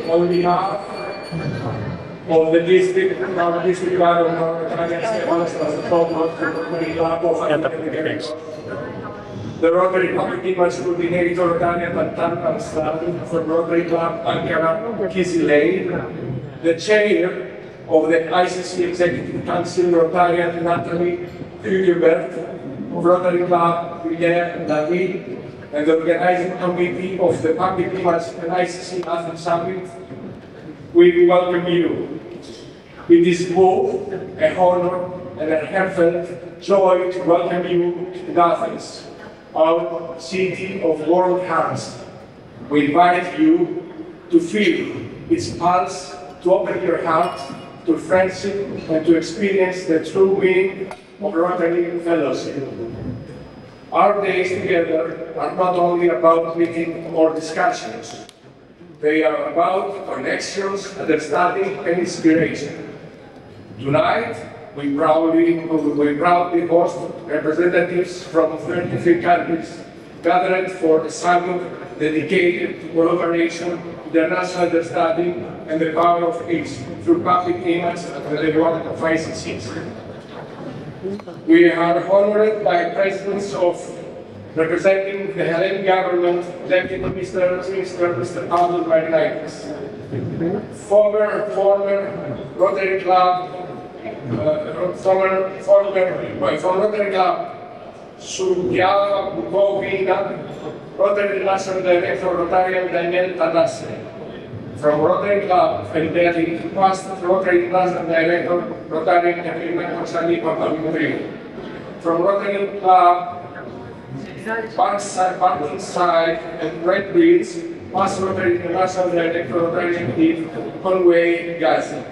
only half of the district, our district Gala of Mauritania was the top of the Rotary Public Image Coordinator Tanya Tantan Amsterdam from Rotary Club Ankara Kizilay, the Chair of the ICC Executive Council Rotarian Natalie Hugebert, of Rotary Club Guilherme David, and the Organizing Committee of the Public Image and ICC Athens Summit, we welcome you. It is both a honor and a heartfelt joy to welcome you to Athens, our city of world hearts. We invite you to feel its pulse, to open your heart to friendship and to experience the true meaning of Rotary fellowship. Our days together are not only about meeting or discussions. They are about connections, understanding, and inspiration. Tonight, we proudly host representatives from 33 countries gathered for a summit dedicated to collaboration, international understanding, and the power of peace through public image and the development of ICCs. We are honored by presence of representing the Hellenic government, Deputy Minister Mr. Pavlos Marinakis, former Rotary Club, from Rotary Club, Surya Bukovina, Rotary National Director Rotarian Daniel Tanasse, from Rotary Club, Fedeli, past Rotary National Director Rotarian eKorinthos from Rotary Club, Parkside and Red Bridge, past Rotary National Director Rotarian Conway Gazi.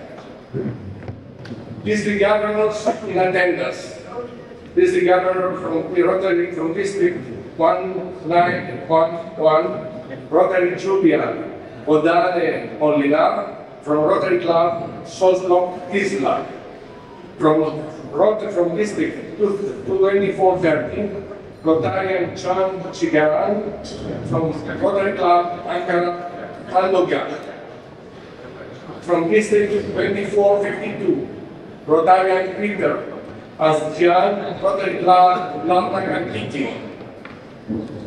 District Governors in attendance. District Governor from the Rotary from District 1911, Rotary Jubian, Odane Olina, from Rotary Club Soslok Tisla, from District 2413, Rotarian Chan Chigaran, from Rotary Club Ankara Tandogan, from District 2452, Rotarian Peter Asjan, Rotary Club Lantagan Kiti,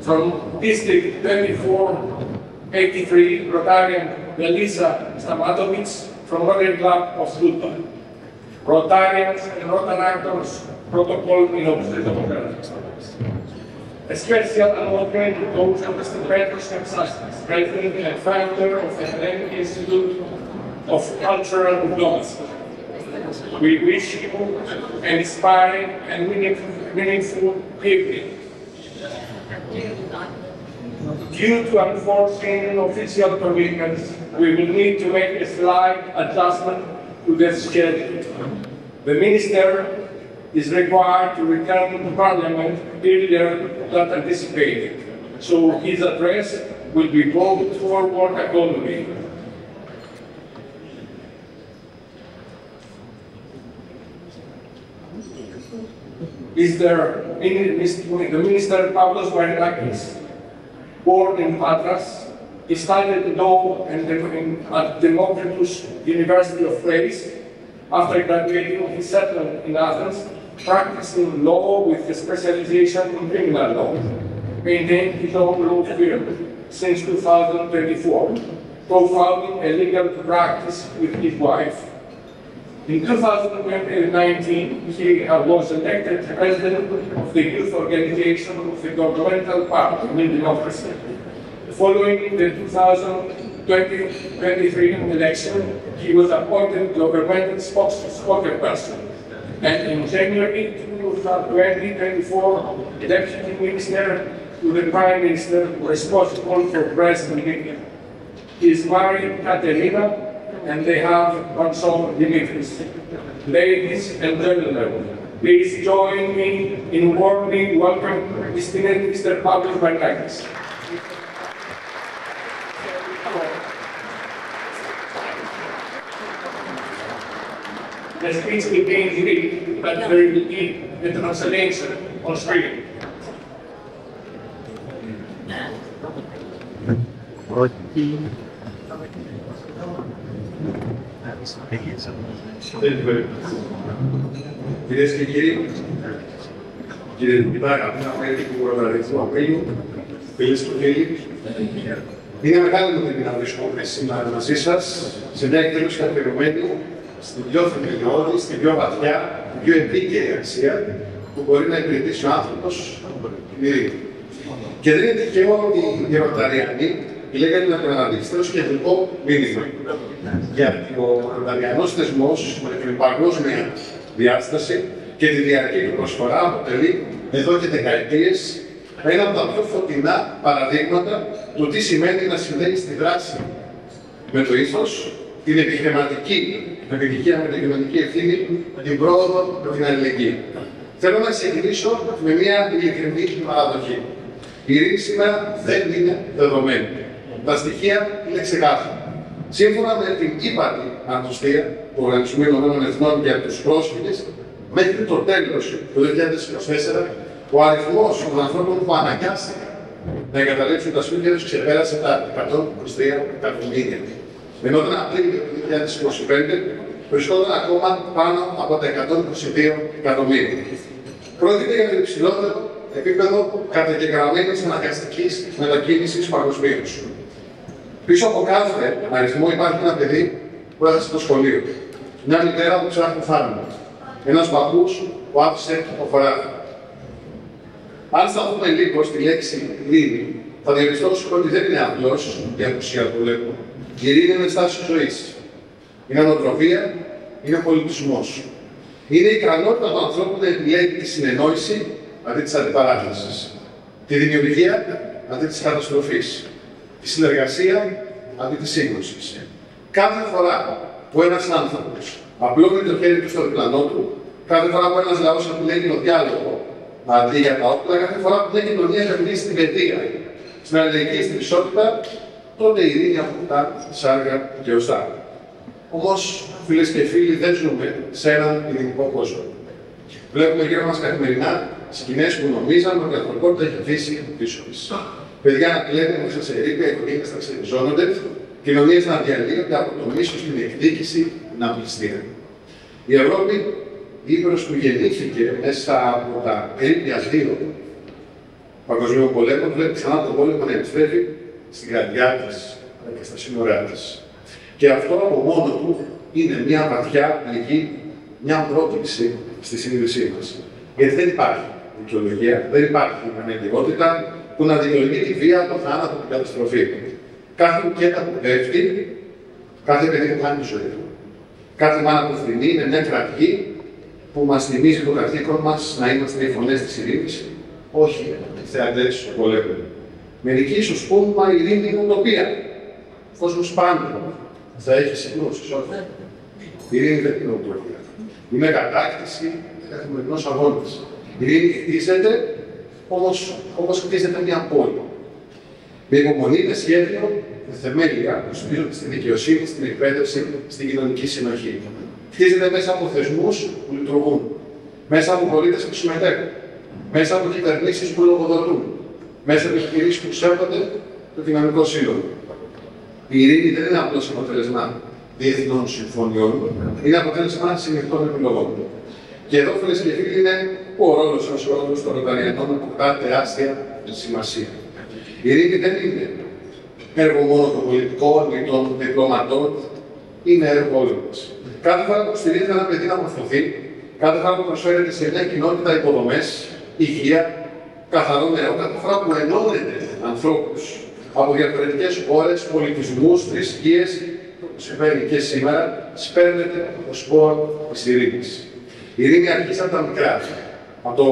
from District 2483, Rotarian Melissa Stamatovic, from Rotary Club of Sluta. Rotarians and Rotaractors Protocol in Observatory. A special announcement goes to Mr. Petros Kapsastas, President and founder of the Hellenic Institute of Cultural Diplomacy. We wish you an inspiring and meaningful evening. Due to unforeseen official commitments, we will need to make a slight adjustment to the schedule. The Minister is required to return to Parliament earlier than anticipated, so his address will be brought forward accordingly. The Minister Pavlos Marinakis, born in Patras, he studied law at Democritus University of Thrace. After graduating, he settled in Athens, practicing law with a specialization in criminal law, maintaining his own law firm since 2024, co-founding a legal practice with his wife. In 2019, he was elected president of the youth organization of the governmental party in democracy. Following the 2023 election, he was appointed governmental spokesperson, and in January 2024, deputy minister to the prime minister responsible for press and media. He is married to Katerina, and they have one son, Dimitris. Ladies and gentlemen, please join me in warmly welcoming Mr. Pavlos Marinakis. The speech will be in Greek, but there will be the translation on screen. Κυρίες και κύριοι, κύριε Δημητρά, αγαπητά μέλη του Οργανισμού Απρίλου, φίλες και φίλοι, είναι μεγάλη μου τιμή να βρίσκομαι σήμερα μαζί σας σε μια εκδήλωση καθιερωμένη στην πιο θεμελιώδη, στην πιο βαθιά, την πιο επίκαιρη αξία που μπορεί να υπηρετήσει ο άνθρωπος την ειρήνη. Και δεν είναι τυχαίο ότι οι Ρωταριανοί λέγανε να τον αναδείξετε ως κεντρικό μήνυμα. Γιατί ο Ρωταριανός θεσμός με την παγκόσμια διάσταση και τη διαρκή του προσφορά αποτελεί εδώ και δεκαετίες ένα από τα πιο φωτεινά παραδείγματα του τι σημαίνει να συνδέει στη δράση με το ήθος, την επιχειρηματική, την με την κοινωνική ευθύνη, την πρόοδο με την αλληλεγγύη. Θέλω να ξεκινήσω με μια ειλικρινή παραδοχή. Η ειρήνη σήμερα δεν είναι δεδομένη. Τα στοιχεία είναι ξεκάθαρα. Σύμφωνα με την ύπατη αρμοστία του Οργανισμού Ηνωμένων Εθνών για τους πρόσφυγες, μέχρι το τέλος του 2024, ο αριθμός των ανθρώπων που αναγκάστηκαν να εγκαταλείψουν τα σπίτια τους ξεπέρασε τα 123 εκατομμύρια. Ενώ τον Απρίλιο του 2025 βρισκόταν ακόμα πάνω από τα 122 εκατομμύρια. Πρόκειται για το υψηλότερο επίπεδο καταγεγραμμένης αναγκαστικής μετακίνησης παγκοσμίως. Πίσω από κάθε αριθμό υπάρχει ένα παιδί που έχασε το σχολείο, μια μητέρα που ψάχνει φάρμακα, ένας παππούς που άφησε το χωράφι. Αν σταθούμε λίγο στη λέξη ειρήνη, θα διαπιστώσουμε ότι δεν είναι απλώς η απουσία του πολέμου. Η ειρήνη είναι στάση ζωής. Είναι νοοτροπία, είναι πολιτισμός. Είναι η ικανότητα του ανθρώπου να επιλέγει τη συνεννόηση αντί της αντιπαράθεσης, τη δημιουργία αντί της καταστροφής, τη συνεργασία αντί της σύγκρουσης. Κάθε φορά που ένας άνθρωπος απλώνει το χέρι του στο διπλανό του, κάθε φορά που ένας λαός επιλέγει το διάλογο αντί για τα όπλα, κάθε φορά που μια κοινωνία επενδύσει στην παιδεία, στην αλληλεγγύη, στην ισότητα, τότε η ειρήνη αποκτά σάρκα και οστά. Όμως, φίλες και φίλοι, δεν ζούμε σε έναν ειρηνικό κόσμο. Βλέπουμε γύρω μας καθημερινά σκηνές που νομίζαμε ότι η ανθρωπότητα έχει αφήσει πίσω της. Παιδιά να κλαίνουν μέσα σε ερήπια, οικογένειες να ξεριζώνονται, κοινωνίες να διαλύονται από το μίσος, την εκδίκηση, την απληστία. Η Ευρώπη, η Ήπειρος που γεννήθηκε μέσα από τα ερήπια δύο παγκοσμίων πολέμων, βλέπει ξανά τον πόλεμο να επιστρέφει στην καρδιά της και στα σύνορά της. Και αυτό από μόνο του είναι μια βαθιά πληγή, μια πρόκληση στη συνείδησή μας. Γιατί δεν υπάρχει δικαιολογία, δεν υπάρχει αναγκαιότητα που να δικαιολογεί τη βία, το θάνατο, την καταστροφή. Κάθε ουκέτα που πέφτει, κάθε παιδί που χάνει τη ζωή του, κάθε μάνα που θρηνεί είναι μια κραυγή που μας θυμίζει το καθήκον μας να είμαστε οι φωνές της ειρήνης, όχι οι θεατές του πολέμου. Μερικοί ίσως πούν, μα η ειρήνη είναι ουτοπία. Ο κόσμος πάντα θα έχει συγκρούσεις, όχι. Η ειρήνη δεν είναι ουτοπία. Είναι κατάκτηση καθημερινός αγώνας. Η ειρήνη χτίζεται, όπως χτίζεται μια πόλη. Με υπομονή, με σχέδιο, με θεμέλια που στηρίζονται στη δικαιοσύνη, στην εκπαίδευση, στην κοινωνική συνοχή. Χτίζεται μέσα από θεσμούς που λειτουργούν, μέσα από πολίτες που συμμετέχουν, μέσα από κυβερνήσεις που λογοδοτούν, μέσα από επιχειρήσεις που σέβονται το κοινωνικό σύλλογο. Η ειρήνη δεν είναι απλώς αποτέλεσμα διεθνών συμφωνιών, είναι αποτέλεσμα συνεχτών επιλογών. Και εδώ, φίλες και φίλοι, είναι που ο ρόλος ως ρόλος των Ρωταριανών αποκτά τεράστια σημασία. Η ειρήνη δεν είναι έργο μόνο των πολιτικών ή των διπλωματών, είναι έργο όλων μας. Κάθε φορά που στηρίζεται ένα παιδί να μορφωθεί, κάθε φορά που προσφέρεται σε μια κοινότητα υποδομές, υγεία, καθαρό νερό, κάθε φορά που ενώνεται ανθρώπους από διαφορετικές χώρες, πολιτισμούς, θρησκείες, που συμβαίνει και σήμερα, σπέρνεται το σπόρο της ειρήνης. Η ειρήνη αρχίζει από τα μικρά, από το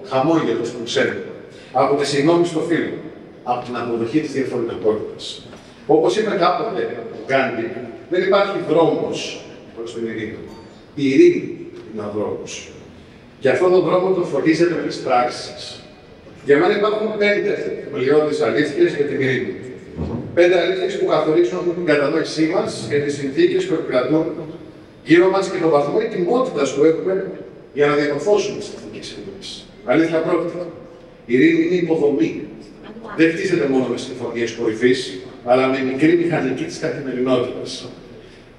χαμόγελο στον ξένο, από τη συγγνώμη στο φίλο, από την αποδοχή της διαφορετικότητας. Όπως είπε κάποτε ο Γκάντι, δεν υπάρχει δρόμος προς την ειρήνη. Η ειρήνη είναι ο δρόμος. Και αυτόν τον δρόμο τον φωτίζεται με τις πράξεις. Για μένα υπάρχουν 5 θεμελιώδεις αλήθειες για την ειρήνη. 5 αλήθειες που καθορίζουν την κατανόησή μας και τις συνθήκες που επικρατούν γύρω μας και τον βαθμό ετοιμότητας που έχουμε για να διαμορφώσουμε τις εθνικές ειρήνες. Αλήθεια πρώτη. Η ειρήνη είναι υποδομή. Δεν χτίζεται μόνο με συμφωνίες κορυφής, αλλά με μικρή μηχανική της καθημερινότητας.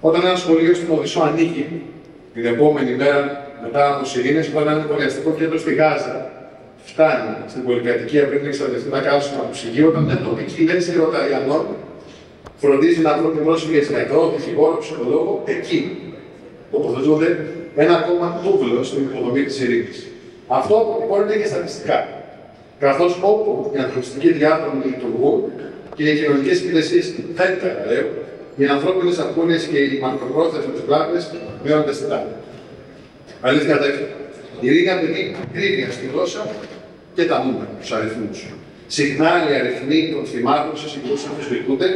Όταν ένα σχολείο στην Οδυσσό ανοίγει την επόμενη μέρα μετά από ειρήνες, όταν ένα εμβολιαστικό κέντρο στη Γάζα φτάνει στην πολυκατοικία πριν εξαρτηθεί να κάθισμα από ψυγείο, όταν μια τοπική λέξη Ρωταριανών φροντίζει να βρουν πρόσφυγες γιατρό, δικηγόρο, ψυχολόγο, εκεί τοποθετούνται ένα ακόμα τούβλο στην υποδομή της ειρήνης. Αυτό αποτυπώνεται και στατιστικά. Καθώς όπου οι ανθρωπιστικοί διάδρομοι λειτουργούν και οι κοινωνικές υπηρεσίες δεν καταλέουν, οι ανθρώπινες απώλειες και οι μακροπρόθεσμες βλάβες μειώνονται στην τάξη. Αλήθεια δεύτερη. Η ειρήνη απαιτεί ακρίβεια στη γλώσσα και τα νούμερα, τους αριθμούς. Συχνά οι αριθμοί των θυμάτων σε συγκρούσεις αμφισβητούνται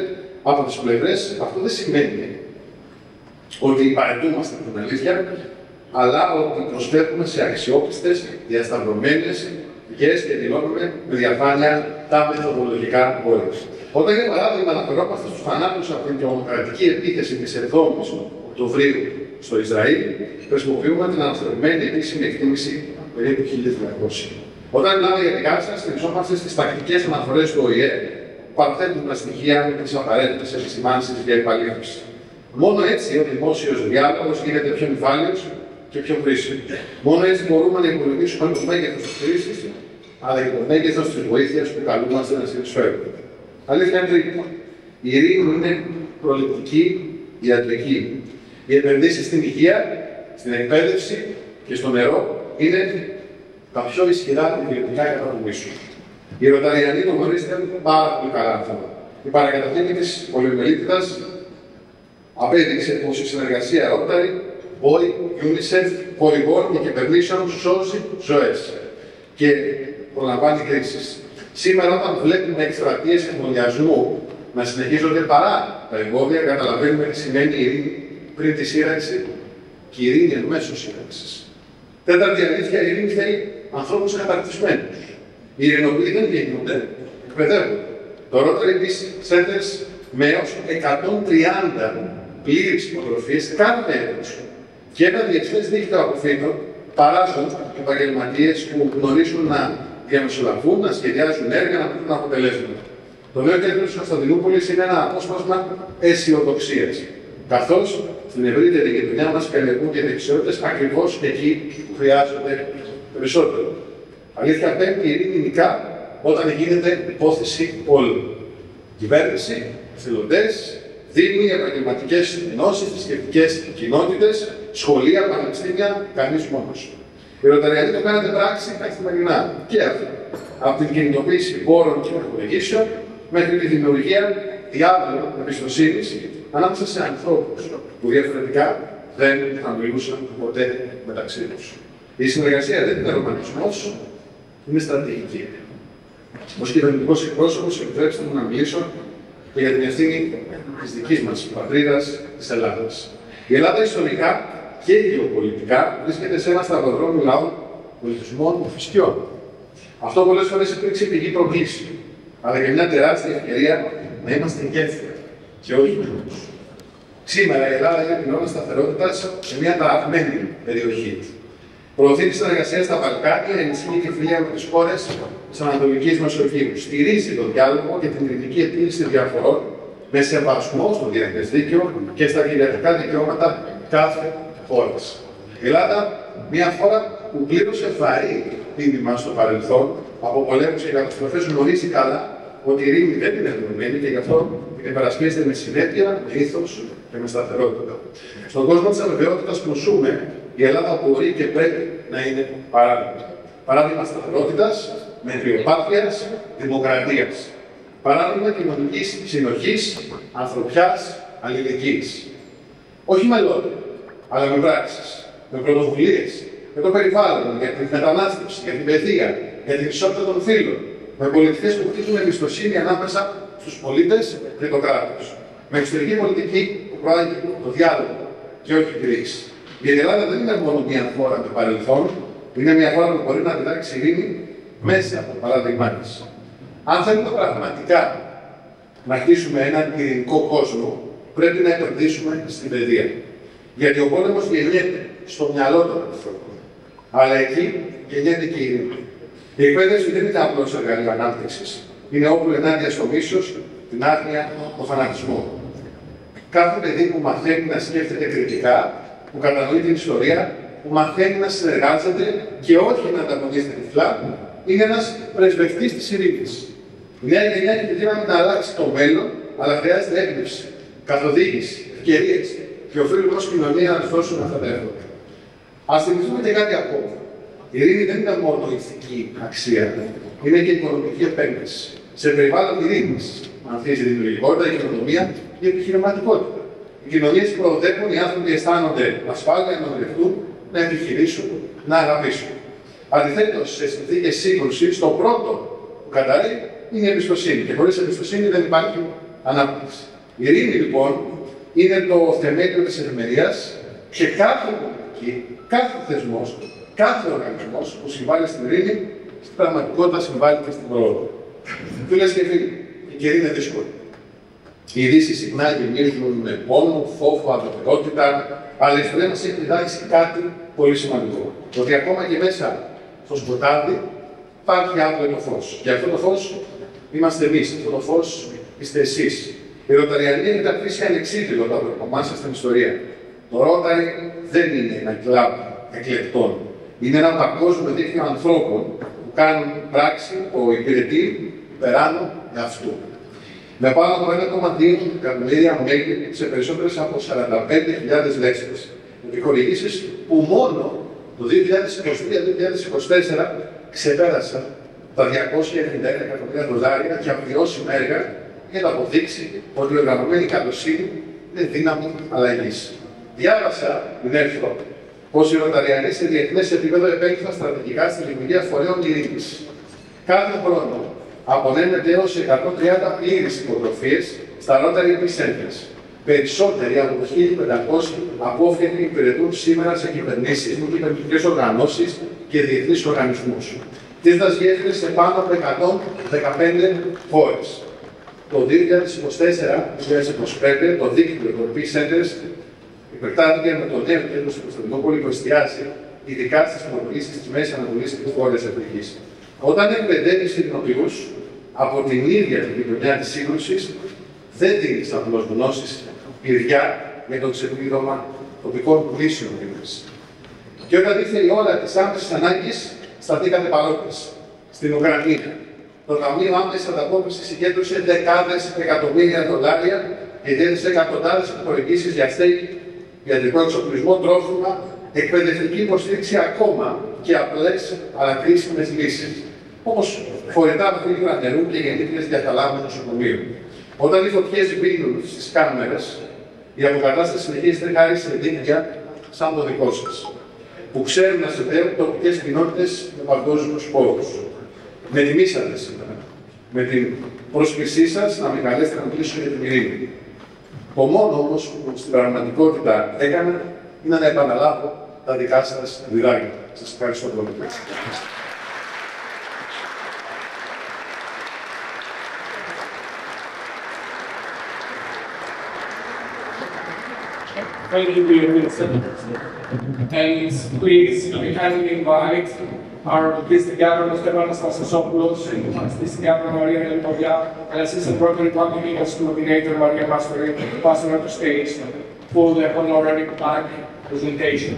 από τις πλευρές. Αυτό δεν σημαίνει ότι παρετούμαστε από την αλήθεια, αλλά ότι προσφέρουμε σε αξιόπιστες, διασταυρωμένες πηγές και δηλώνουμε με διαφάνεια τα μεθοδολογικά όρια. Όταν, για παράδειγμα, αναφερόμαστε στους θανάτους από την τρομοκρατική επίθεση της 7ης Οκτωβρίου στο Ισραήλ, χρησιμοποιούμε την αναθεωρημένη επίσημη εκτίμηση περίπου 1.200. Όταν μιλάμε για την Γάζα, στηριζόμαστε στις τακτικές αναφορές του ΟΗΕ, που παραθέτουν τα στοιχεία με τις απαραίτητες επισημάνσεις για επαλήθευση. Μόνο έτσι ο δημόσιος διάλογος γίνεται πιο νυφάλιος και πιο χρήσιμο. Μόνο έτσι μπορούμε να υπολογίσουμε το μέγεθος της κρίσης, αλλά και το μέγεθος της βοήθειας που καλούμαστε να συνεισφέρουμε. Αλήθεια είναι τρίτη. Η ειρήνη είναι προληπτική ιατρική. Οι επενδύσεις στην υγεία, στην εκπαίδευση και στο νερό είναι τα πιο ισχυρά ιδιωτικά καταπομίσου. Οι Ρωταριανοί το γνωρίζετε πάρα πολύ καλά αυτό. Η παρακαταθήκη της πολυμελίτιδας απέδειξε πως η συνεργασία Rotary, BOY, UNICEF, χορηγών και κυβερνήσεων σώζει ζωές και προλαμβάνει κρίσεις. Σήμερα, όταν βλέπουμε εκστρατείες εμβολιασμού να συνεχίζονται παρά τα εμπόδια, καταλαβαίνουμε τι σημαίνει η ειρήνη πριν τη σύραξη και η ειρήνη εν μέσω σύραξης. Τέταρτη αλήθεια, η ειρήνη θέλει ανθρώπους καταρτισμένους. Οι ειρηνοποιοί δεν γεννιούνται, εκπαιδεύονται. Το Rotary Peace Centers με έως 130 πλήρες υποτροφίες κάθε έτος και ένα διεθνές δίκτυο αποφύτων παράγουν επαγγελματίες που γνωρίζουν να διαμεσολαβούν, να σχεδιάζουν έργα, να βρουν αποτελέσματα. Το νέο κέντρο της Κωνσταντινούπολης είναι ένα απόσπασμα αισιοδοξίας. Καθώς στην ευρύτερη γειτονιά μας καλλιεργούν και δεξιότητες ακριβώς εκεί που χρειάζονται περισσότερο. Αλήθεια, πέμπτη, η ειρήνη νικά όταν γίνεται υπόθεση όλων. Κυβέρνηση, εθελοντές, δήμοι, επαγγελματικές ενώσεις, θρησκευτικές κοινότητες, σχολεία, πανεπιστήμια, κανείς μόνος. Οι Ρωταριανοί το κάνετε πράξη καθημερινά και αυτό. Από την κινητοποίηση πόρων και προπολογήσεων μέχρι τη δημιουργία διάβολων εμπιστοσύνης ανάμεσα σε ανθρώπους που διαφορετικά δεν θα μιλούσαν ποτέ μεταξύ τους. Η συνεργασία δεν είναι ρομαντισμός, είναι στρατηγική. Ως κυβερνητικός εκπρόσωπος, επιτρέψτε μου να μιλήσω και για την ευθύνη της δικής μας πατρίδας, της Ελλάδας. Η Ελλάδα ιστορικά και γεωπολιτικά βρίσκεται σε ένα σταυροδρόμιο λαών, πολιτισμών, θρησκειών. Αυτό πολλές φορές υπήρξε πηγή προκλήσεων, αλλά και μια τεράστια ευκαιρία να είμαστε γέφυρα και όχι μέλος. Σήμερα η Ελλάδα είναι πυλώνας σταθερότητας σε μια ταραγμένη περιοχή. Προωθεί τη συνεργασία στα Βαλκάνια, ενισχύει τη φιλία με τις χώρες της Ανατολικής Μεσογείου. Στηρίζει τον διάλογο και την ειρηνική επίλυση διαφορών με σεβασμό στο διεθνές δίκαιο και στα κυριαρχικά δικαιώματα κάθε χώρας. Η Ελλάδα, μια χώρα που πλήρωσε βαρύ τίμημα στο παρελθόν από πολέμους και καταστροφές, γνωρίζει καλά ότι η ειρήνη δεν είναι δεδομένη και γι' αυτό την υπερασπίζεται με συνέπεια, με ήθος και με σταθερότητα. Στον κόσμο της αβεβαιότητας που ζούμε, η Ελλάδα μπορεί και πρέπει να είναι παράδειγμα. Παράδειγμα σταθερότητας, μετριοπάθειας, δημοκρατίας. Παράδειγμα κοινωνικής συνοχής, ανθρωπιάς, αλληλεγγύης. Όχι με λόγια, αλλά με πράξεις, με πρωτοβουλίες, για το περιβάλλον, για την μετανάστευση, για την παιδεία, για την ισότητα των φύλων, με πολιτικές που χτίζουν εμπιστοσύνη ανάμεσα στους πολίτες και το κράτος. Με εξωτερική πολιτική που προάγει το διάλογο και όχι τη ρήξη. Γιατί η Ελλάδα δεν είναι μόνο μια χώρα με παρελθόν, είναι μια χώρα που μπορεί να διδάξει ειρήνη μέσα από το παράδειγμά της. Αν θέλουμε πραγματικά να χτίσουμε έναν ειρηνικό κόσμο, πρέπει να επενδύσουμε στην παιδεία. Γιατί ο πόλεμος γεννιέται στο μυαλό των ανθρώπων. Αλλά εκεί γεννιέται και η ειρήνη. Η εκπαίδευση δεν είναι απλώς εργαλείο ανάπτυξης. Είναι όπλο ενάντια στο μίσος, την άγνοια, τον φανατισμό. Κάθε παιδί που μαθαίνει να σκέφτεται κριτικά, που κατανοεί την ιστορία, που μαθαίνει να συνεργάζεται και όχι να ανταγωνίζεται τυφλά, είναι ένας πρεσβευτής της ειρήνης. Η νέα γενιά έχει τη δύναμη να αλλάξει το μέλλον, αλλά χρειάζεται έμπνευση, καθοδήγηση, ευκαιρίες και οφείλουμε ως κοινωνία να δώσουμε αυτά τα έργα. Ας θυμηθούμε και κάτι ακόμα. Η ειρήνη δεν είναι μόνο ηθική αξία, είναι και οικονομική επένδυση. Σε περιβάλλον ειρήνης, ανθίζει η δημιουργικότητα, η καινοτομία και η επιχειρηματικότητα. Οι κοινωνίες προοδεύουν, οι άνθρωποι αισθάνονται ασφάλεια να ονειρευτούν, να επιχειρήσουν, να αγαπήσουν. Αντιθέτως, σε συνθήκες σύγκρουσης, το πρώτο που καταραίει είναι η εμπιστοσύνη. Και χωρίς εμπιστοσύνη δεν υπάρχει ανάπτυξη. Η ειρήνη, λοιπόν, είναι το θεμέλιο της ευημερίας και κάθε πολιτική, κάθε θεσμός, κάθε οργανισμός που συμβάλλει στην ειρήνη, στην πραγματικότητα συμβάλλει και στην πρόοδο. Φίλες και φίλοι, η καιρή είναι δύσκολη. Οι ειδήσεις συχνά γεμίζουν με πόνο, φόβο, αβεβαιότητα, αλλά η ιστορία μας έχει διδάξει κάτι πολύ σημαντικό. Ότι ακόμα και μέσα στο σκοτάδι υπάρχει άπλετο φως. Και αυτό το φως είμαστε εμείς, αυτό το φως είστε εσείς. Η Ρωταριανή έχει αφήσει ανεξίτηλο το κομμάτι σας στην ιστορία. Το Ρόταρι δεν είναι ένα κλαμπ εκλεκτών. Είναι ένα παγκόσμιο δίκτυο ανθρώπων που κάνουν πράξη που υπηρετεί υπεράνω εαυτού. Με πάνω από 1,2 εκατομμύρια μέλη σε περισσότερες από 45.000 λέξεις. Επιχορηγήσεις που μόνο το 2023-2024 ξεπέρασαν τα 291 εκατομμύρια δολάρια για βιώσιμα έργα για να αποδείξει ότι η οργανωμένη καλοσύνη είναι δύναμη αλλαγής. Διάβασα την έρθω πως οι Ρωταριανοί σε διεθνές επίπεδο επέκριναν στρατηγικά στη δημιουργία φορέων ειρήνης. Κάθε χρόνο απονέμεται έως 130 πλήρεις υποτροφίες στα Rotary Centers. Περισσότεροι από το 1.500 απόφοιτοι υπηρετούν σήμερα σε κυβερνήσεις, μη κυβερνητικές οργανώσεις και διεθνείς οργανισμούς. Τίθενται γέφυρες σε πάνω από 115 χώρες. Το 2024-2025 το δίκτυο των Centers υπερτάθηκε με το νέο κέντρο στην Κωνσταντινούπολη που εστιάζει ειδικά στις προκλήσεις της Μέσης Ανατολής και της Βόρειας Αφρικής. Όταν εκπαιδεύει ειρηνοποιούς από την ίδια την κοινωνία της σύγκρουσης, δεν δίνεις απλώς γνώσεις, κλειδιά για το ξεπλήρωμα τοπικών κρίσεων ειρήνης. Και όταν ήρθε η ώρα της άμεσης ανάγκης, σταθήκατε παρόντες. Στην Ουκρανία, το Ταμείο Άμεσης Ανταπόκρισης συγκέντρωσε δεκάδες εκατομμύρια δολάρια και διέθεσε εκατοντάδες επιχορηγήσεις για στέγη, ιατρικό εξοπλισμό, τρόφιμα, εκπαιδευτική υποστήριξη ακόμα και απλές αλλά κρίσιμες λύσεις. Όπως φορητά φίλτρα νερού και γεννήτριες διαθαλάμου νοσοκομείου. Όταν οι φωτιές μπαίνουν στις κάμερες, η αποκατάσταση συνεχίζεται χάρη σε δίκτυα σαν το δικό σας, που ξέρουν να συνδέουν τοπικές κοινότητες με παγκόσμιους πόρους. Με τιμήσατε σήμερα, με την πρόσκλησή σας να με καλέσετε να μιλήσω για την ειρήνη. Το μόνο όμως που στην πραγματικότητα έκανα είναι να επαναλάβω τα δικά σας διδάγματα. Σας ευχαριστώ πολύ. Thank you, dear Minister. And please, we kindly invite our District Governor, Stefanos Anastasopoulos, and District Governor Maria Elmoria, and Assistant Rotary Public Affairs Coordinator Maria Mastori, passing on the stage for the honorary plaque presentation.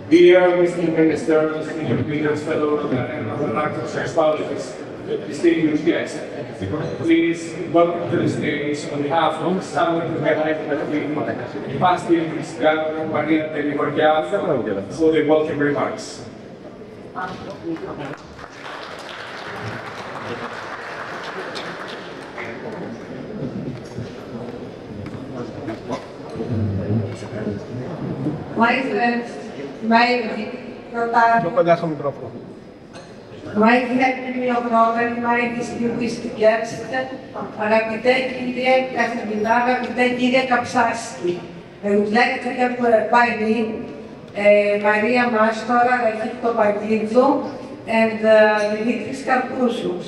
Dear Mr. Minister, distinguished leaders, fellow and other actors and spouses, distinguished guests, please welcome to the stage on behalf of the Summit of the past year Governor Maria Elmoria for the welcome remarks. my friends, my my family of Robert, my distinguished guests, αγαπητέ κύριε καθηγητά, αγαπητέ κύριε Καψάσκη. I would like to have by me Maria Mastora, Rachel Pagidou, and Dimitris Karpousios.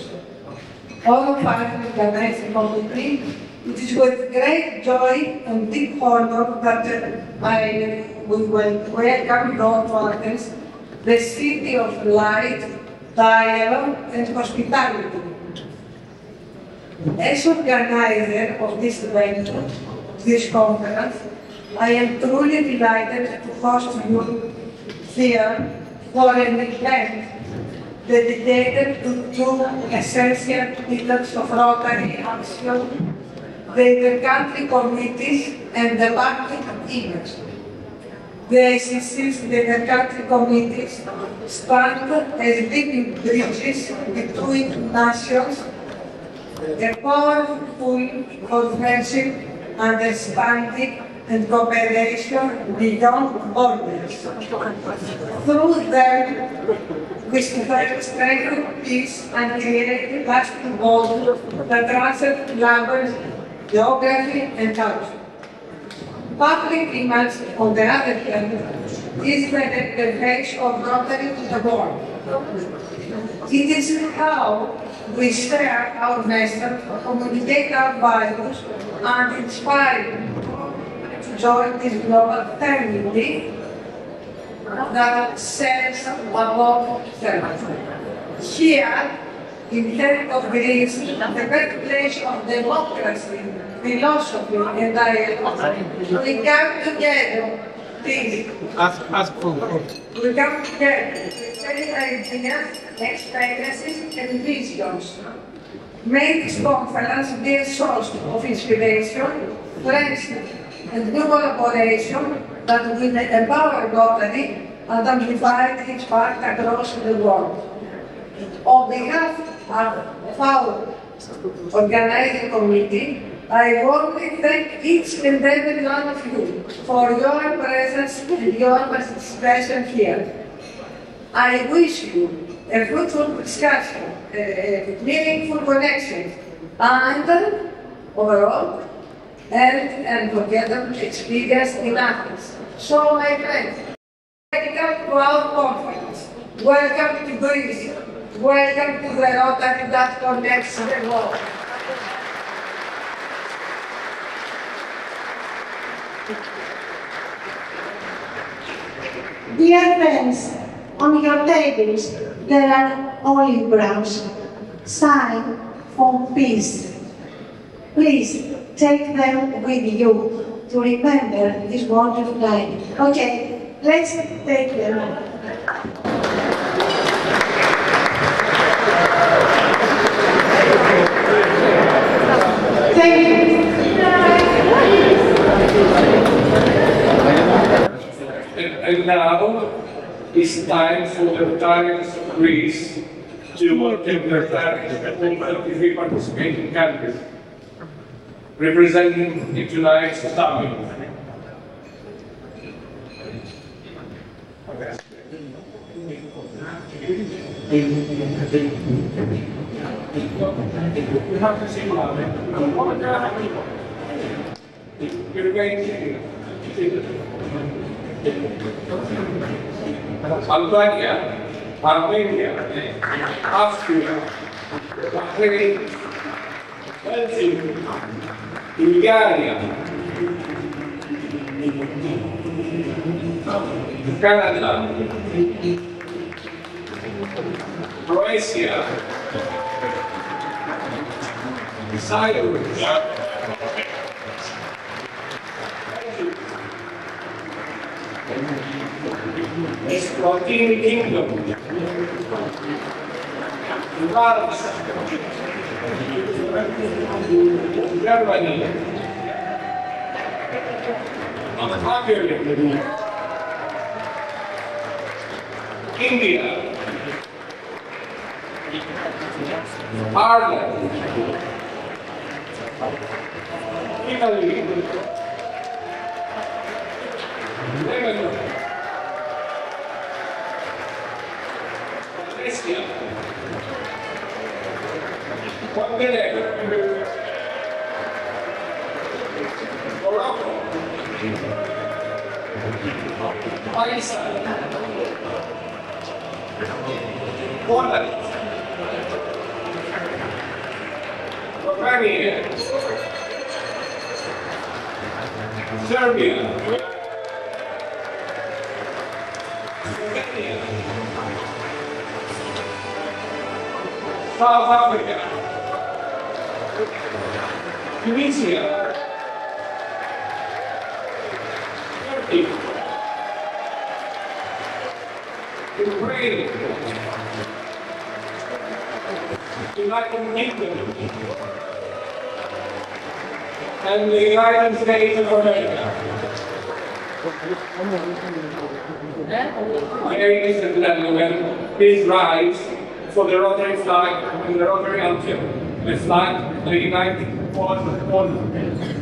All of us in the organizing committee, it is with great joy and deep honor that we will welcome your daughters, the city of light, dialogue, and hospitality. As organizer of this event, this conference, I am truly delighted to host you here for an event dedicated to two essential pillars of Rotary action, the inter-country committees and the public image. The ICC's inter-country committees stand as living bridges between nations, a powerful for friendship, understanding, and cooperation beyond borders. Through them, we strengthen peace and create lasting bonds that transcend language, geography, and culture. Public image, on the other hand, is the face of Rotary to the world. It is how we share our message, communicate our values, and inspire to join this global family that serves above self. Here, in heart of Greece, the birthplace of democracy, philosophy, and dialogue, we come together. Please. Ask for We come together to share ideas, experiences, and visions. May this conference be a source of inspiration, friendship, and new collaboration that will empower Rotary and amplify its impact across the world. On behalf of our organizing committee, I warmly thank each and every one of you for your presence and your participation here. I wish you a fruitful discussion, a meaningful connection, and overall, and unforgettable experience in Athens. So, my friends, welcome to our conference. Welcome to Greece. Welcome to the Rotary that connects the world. Dear friends, on your tables there are olive branches, sign for peace. Please take them with you to remember this wonderful night. Okay, let's take them. Thank you. And now it's time for the Rotarians of Greece to welcome the Rotarians from 33 participating countries, representing in tonight's summit. You have to see Albania, Armenia, Austria, Bahrain, Belgium, Bulgaria, Canada, Croatia, Cyprus, Eswatini Kingdom, France, Germany, Hungary, India, Ireland, Italy, Lebanon, 1 minute. Morocco. Pakistan. Poland. Romania. Serbia. Slovenia. South Africa. Tunisia. Turkey. Ukraine. United Kingdom. And the United States of America. Ladies and gentlemen, please rise for the Rotary flag and the Rotary anthem. The flag, the United States.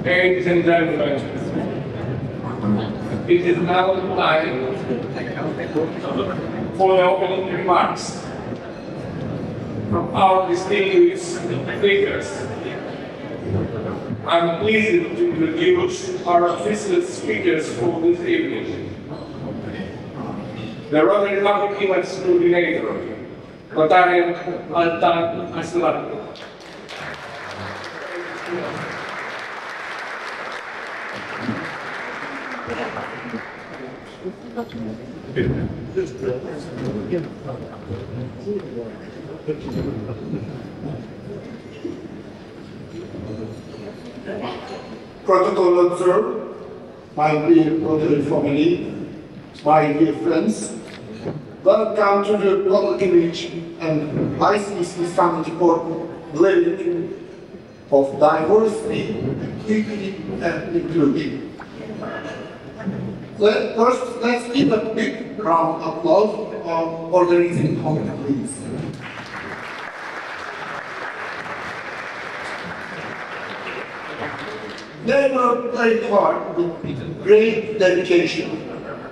Ladies and gentlemen, it is now time for the opening remarks from our distinguished speakers. I'm pleased to introduce our official speakers for this evening. The Rotary Public Events Coordinator, Rotarian Altan Aslan. Protocol observed, my dear Rotary family, my dear friends, welcome to the public image and ICC Summit for Living of Diversity, Equity and Inclusion. First, let's give a big round of applause for organizing committee, please. They worked very hard with great dedication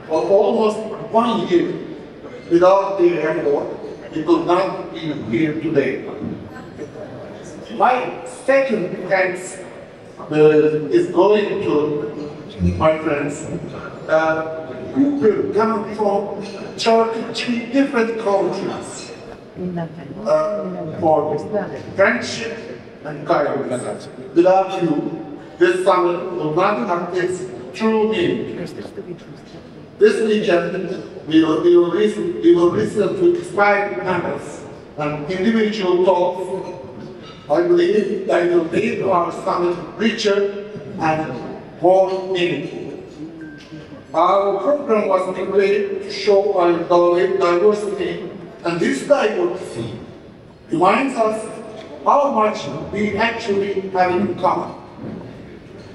for almost 1 year. Without their effort, we could not be here today. My second thanks is going to my friends who will come from 33 different countries for friendship and kindness. Without you, this summit will not have its true meaning. This weekend, we will listen to inspiring panels and individual talks. I believe that will make our summit richer and more meaningful. Our program was created to show our diversity, and this diversity reminds us how much we actually have in common.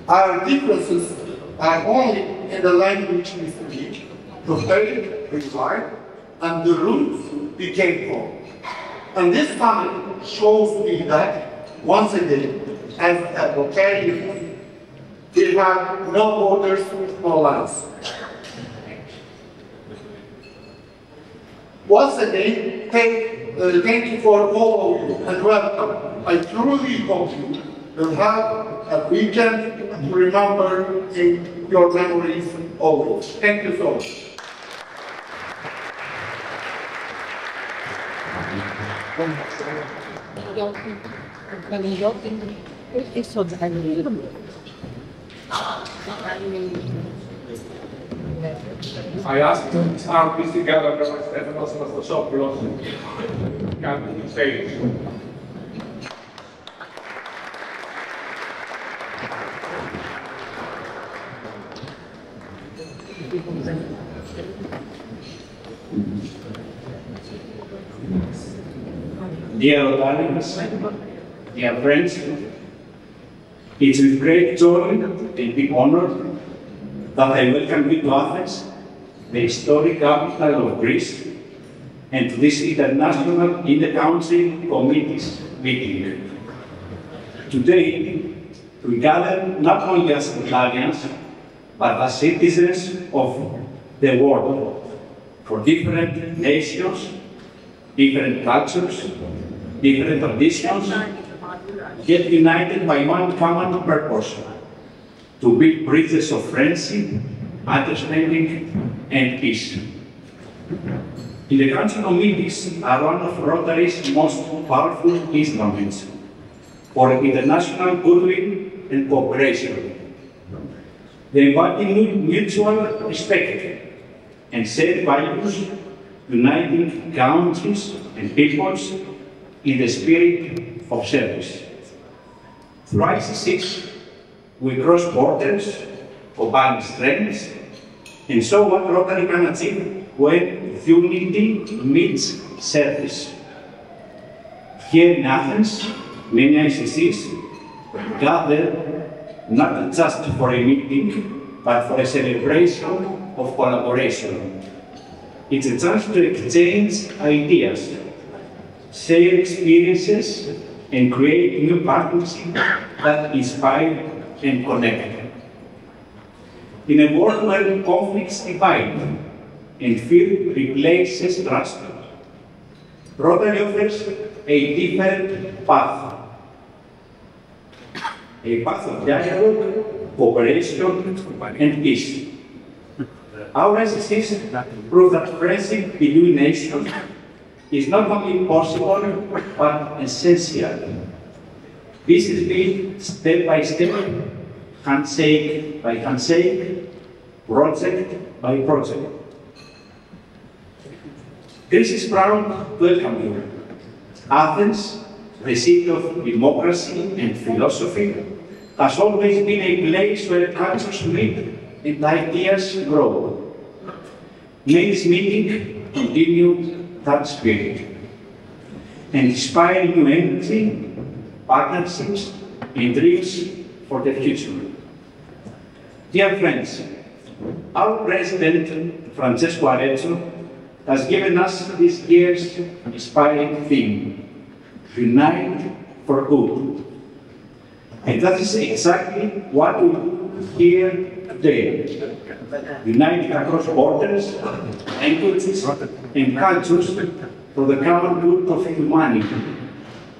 Our differences are only in the language we speak, the faith we live, and the roots we came from. And this summit shows me that, once again, as a Rotarian, we have no borders, no lines. Once again, thank you for all of you and welcome. I truly hope you will have a weekend to remember in your memories always. Thank you so much. I asked our ICC Gala Stefanos Anastasiopoulos to come to the stage. Dear Rotarians, dear friends, it's with great joy and big honor that I welcome you to Athens, the historic capital of Greece, and to this International Inter-Council Committees meeting. Today, we gather not only as Italians, but as citizens of the world, for different nations, different cultures, different traditions, yet united by one common purpose: to build bridges of friendship, understanding, and peace. In the council committees are one of Rotary's most powerful instruments for international goodwill and cooperation. They embody mutual respect and shared values, uniting countries and peoples in the spirit of service. Through ICC, we cross borders, combine strengths, and show what Rotary can achieve when unity meets service. Here in Athens, many ICCs gather not just for a meeting, but for a celebration of collaboration. It's a chance to exchange ideas, share experiences, and create new partnerships that inspire and connect. In a world where conflicts divide and fear replaces trust, Rotary offers a different path. A path of dialogue, cooperation, and peace. Our ICCs prove that friendship between nations is not only possible, but essential. This is built step by step, handshake by handshake, project by project. Greece is proud to welcome you. Athens, the city of democracy and philosophy, has always been a place where cultures meet and ideas grow. May this meeting continue that spirit and inspire new energy, partnerships, and dreams for the future. Dear friends, our President, Francesco Arezzo, has given us this year's inspiring theme, Unite for Good. And that is exactly what we do here today. United across borders, languages, and cultures for the common good of humanity.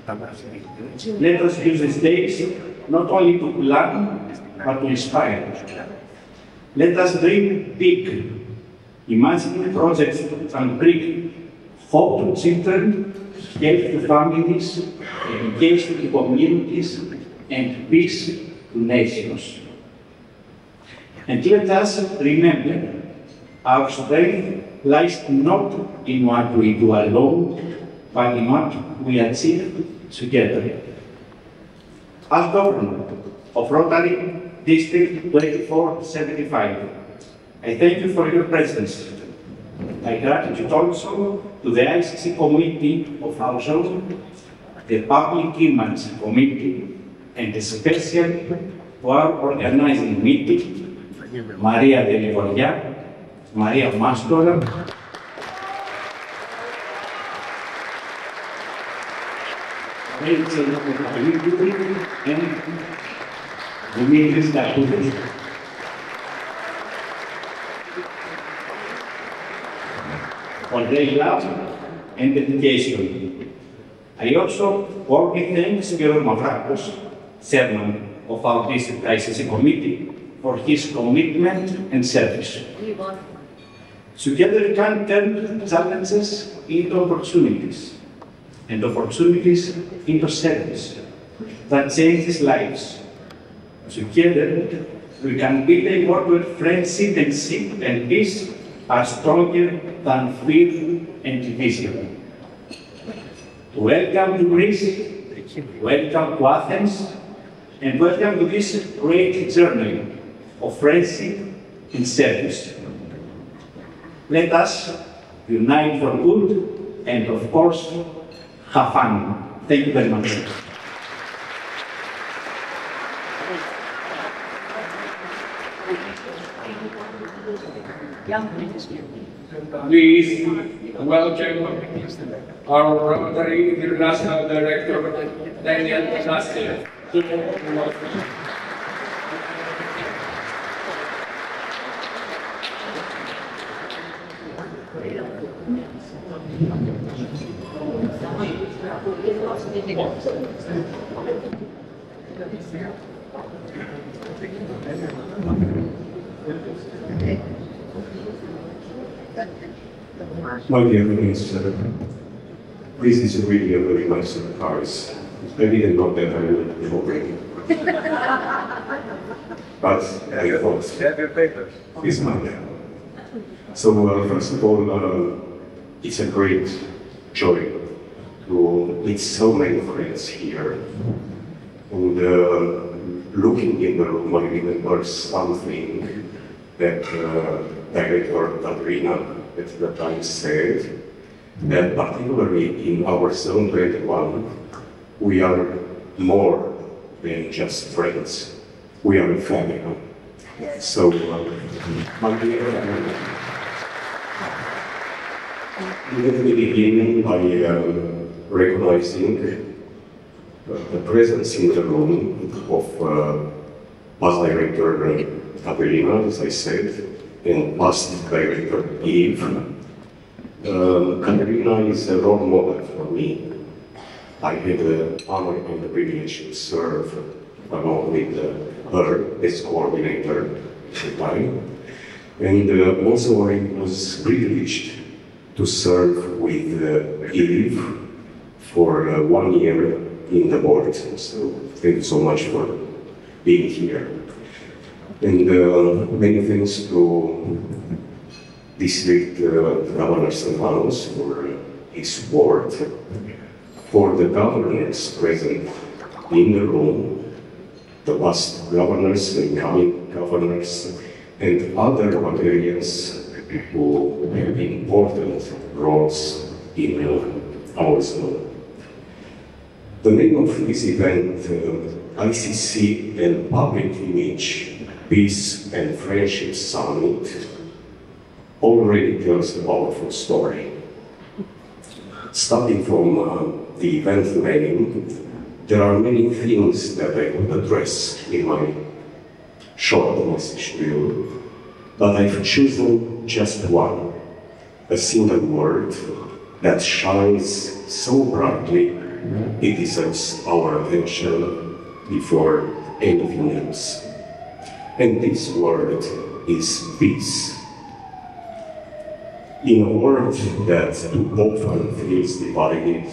Let us use these days not only to plan, but to inspire. Let us dream big, imagine projects and bring hope to children, help to families, engage to communities, and peace to nations. And let us remember, our strength lies not in what we do alone, but in what we achieve together. As Governor of Rotary District 2475, I thank you for your presence. My gratitude also to the ICC Committee of our zone, the Public Image Committee, and especially to our organizing meeting, Maria de Livoria, Maria Mastora, and Dimitris Dakoudis. For their love and dedication. I also warmly thank Spiros Mavrakos, Chairman of our District ICC Committee, for his commitment and service. Together we can turn challenges into opportunities, and opportunities into service that changes lives. Together we can build a world where friendship and peace are stronger than fear and division. Welcome to Greece, welcome to Athens, and welcome to this great journey of friendship and service. Let us unite for good and, of course, have fun. Thank you very much. Please welcome our Rotary International Director, Daniel Nasser. My dear Minister, this is really a very nice surprise. I didn't know that I would be already. But I thought, it's my turn. So, first of all, it's a great joy to meet so many friends here. And looking in the room, I remember something that Director Katrina at the time said, that particularly in our Zone 21, we are more than just friends. We are a family. So, my dear, let me begin by recognizing the presence in the room of past Director Katerina, as I said, and past Director Eve. Katerina is a role model for me. I had the honor and the privilege to serve along with her as coordinator at the time. And also I was privileged to serve with Eve for 1 year in the board. So thank you so much for being here. And many thanks to District Governor Stefanos for his support, for the governors present in the room, the past governors, the incoming governors, and other Rotarians who have important roles in our zone. The name of this event, ICC and Public Image, Peace and Friendship Summit, already tells a powerful story. Starting from the event name, there are many things that I would address in my short message to you, but I've chosen just one, a single word that shines so brightly it deserves our attention before anything else. And this word is peace. In a world that too often feels divided,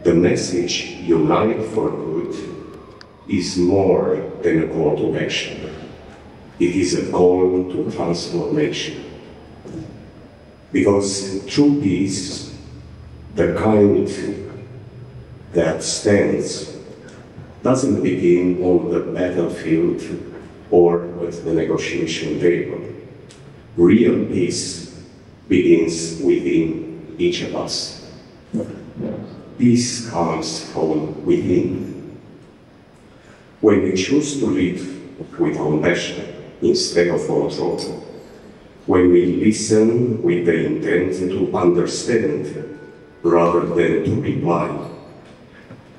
the message "Unite for Good" is more than a call to action. It is a call to transformation. Because true peace, the kind that stands, doesn't begin on the battlefield or at the negotiation table. Real peace begins within each of us. Peace comes from within. When we choose to live with compassion instead of control, when we listen with the intent to understand rather than to reply,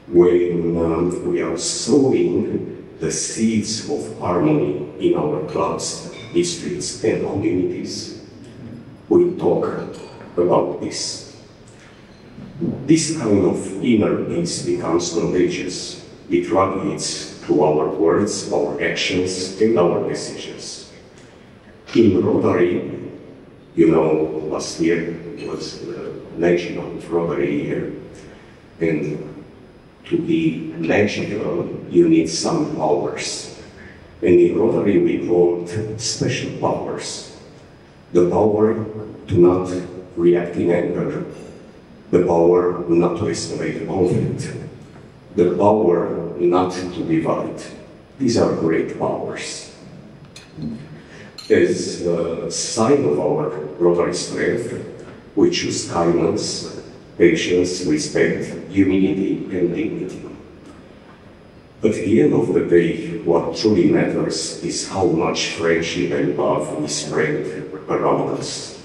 when we are sowing the seeds of harmony in our clubs, districts, and communities, we talk about this. This kind of inner peace becomes contagious. It radiates through our words, our actions, and our decisions. In Rotary, you know, last year was the National Rotary Year, and to be national, you need some powers. And in Rotary we hold special powers. The power to not react in anger, the power not to escalate conflict, the power not to divide. These are great powers. As a sign of our Rotary strength, we choose kindness, patience, respect, humility, and dignity. At the end of the day, what truly matters is how much friendship and love we spread around us.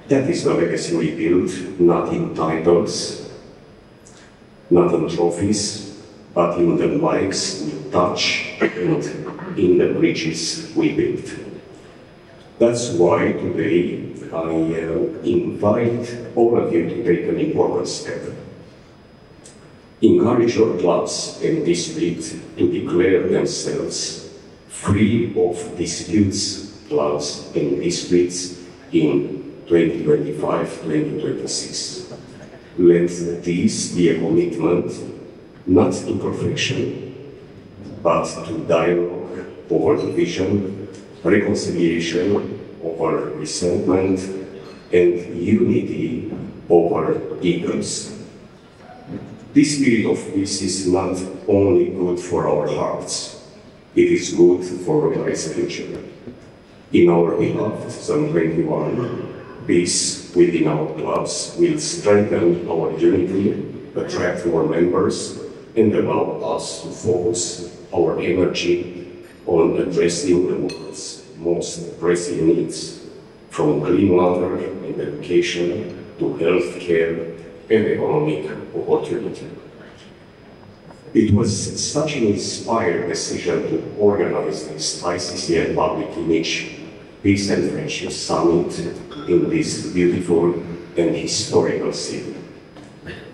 That is the legacy we build, not in titles, not in trophies, but in the lives we touch and in the bridges we build. That's why today I invite all of you to take an important step. Encourage your clubs and districts to declare themselves free of disputes, clubs and districts in 2025-2026. Let this be a commitment, not to perfection, but to dialogue over division, reconciliation over resentment, and unity over egos. This spirit of peace is not only good for our hearts, it is good for Rotary's future. In our beloved Zone 21, peace within our clubs will strengthen our unity, attract more members, and allow us to focus our energy on addressing the world's most pressing needs, from clean water and education to health care and economic opportunity. It was such an inspired decision to organize this ICC and Public Image Peace and Friendship Summit in this beautiful and historical city.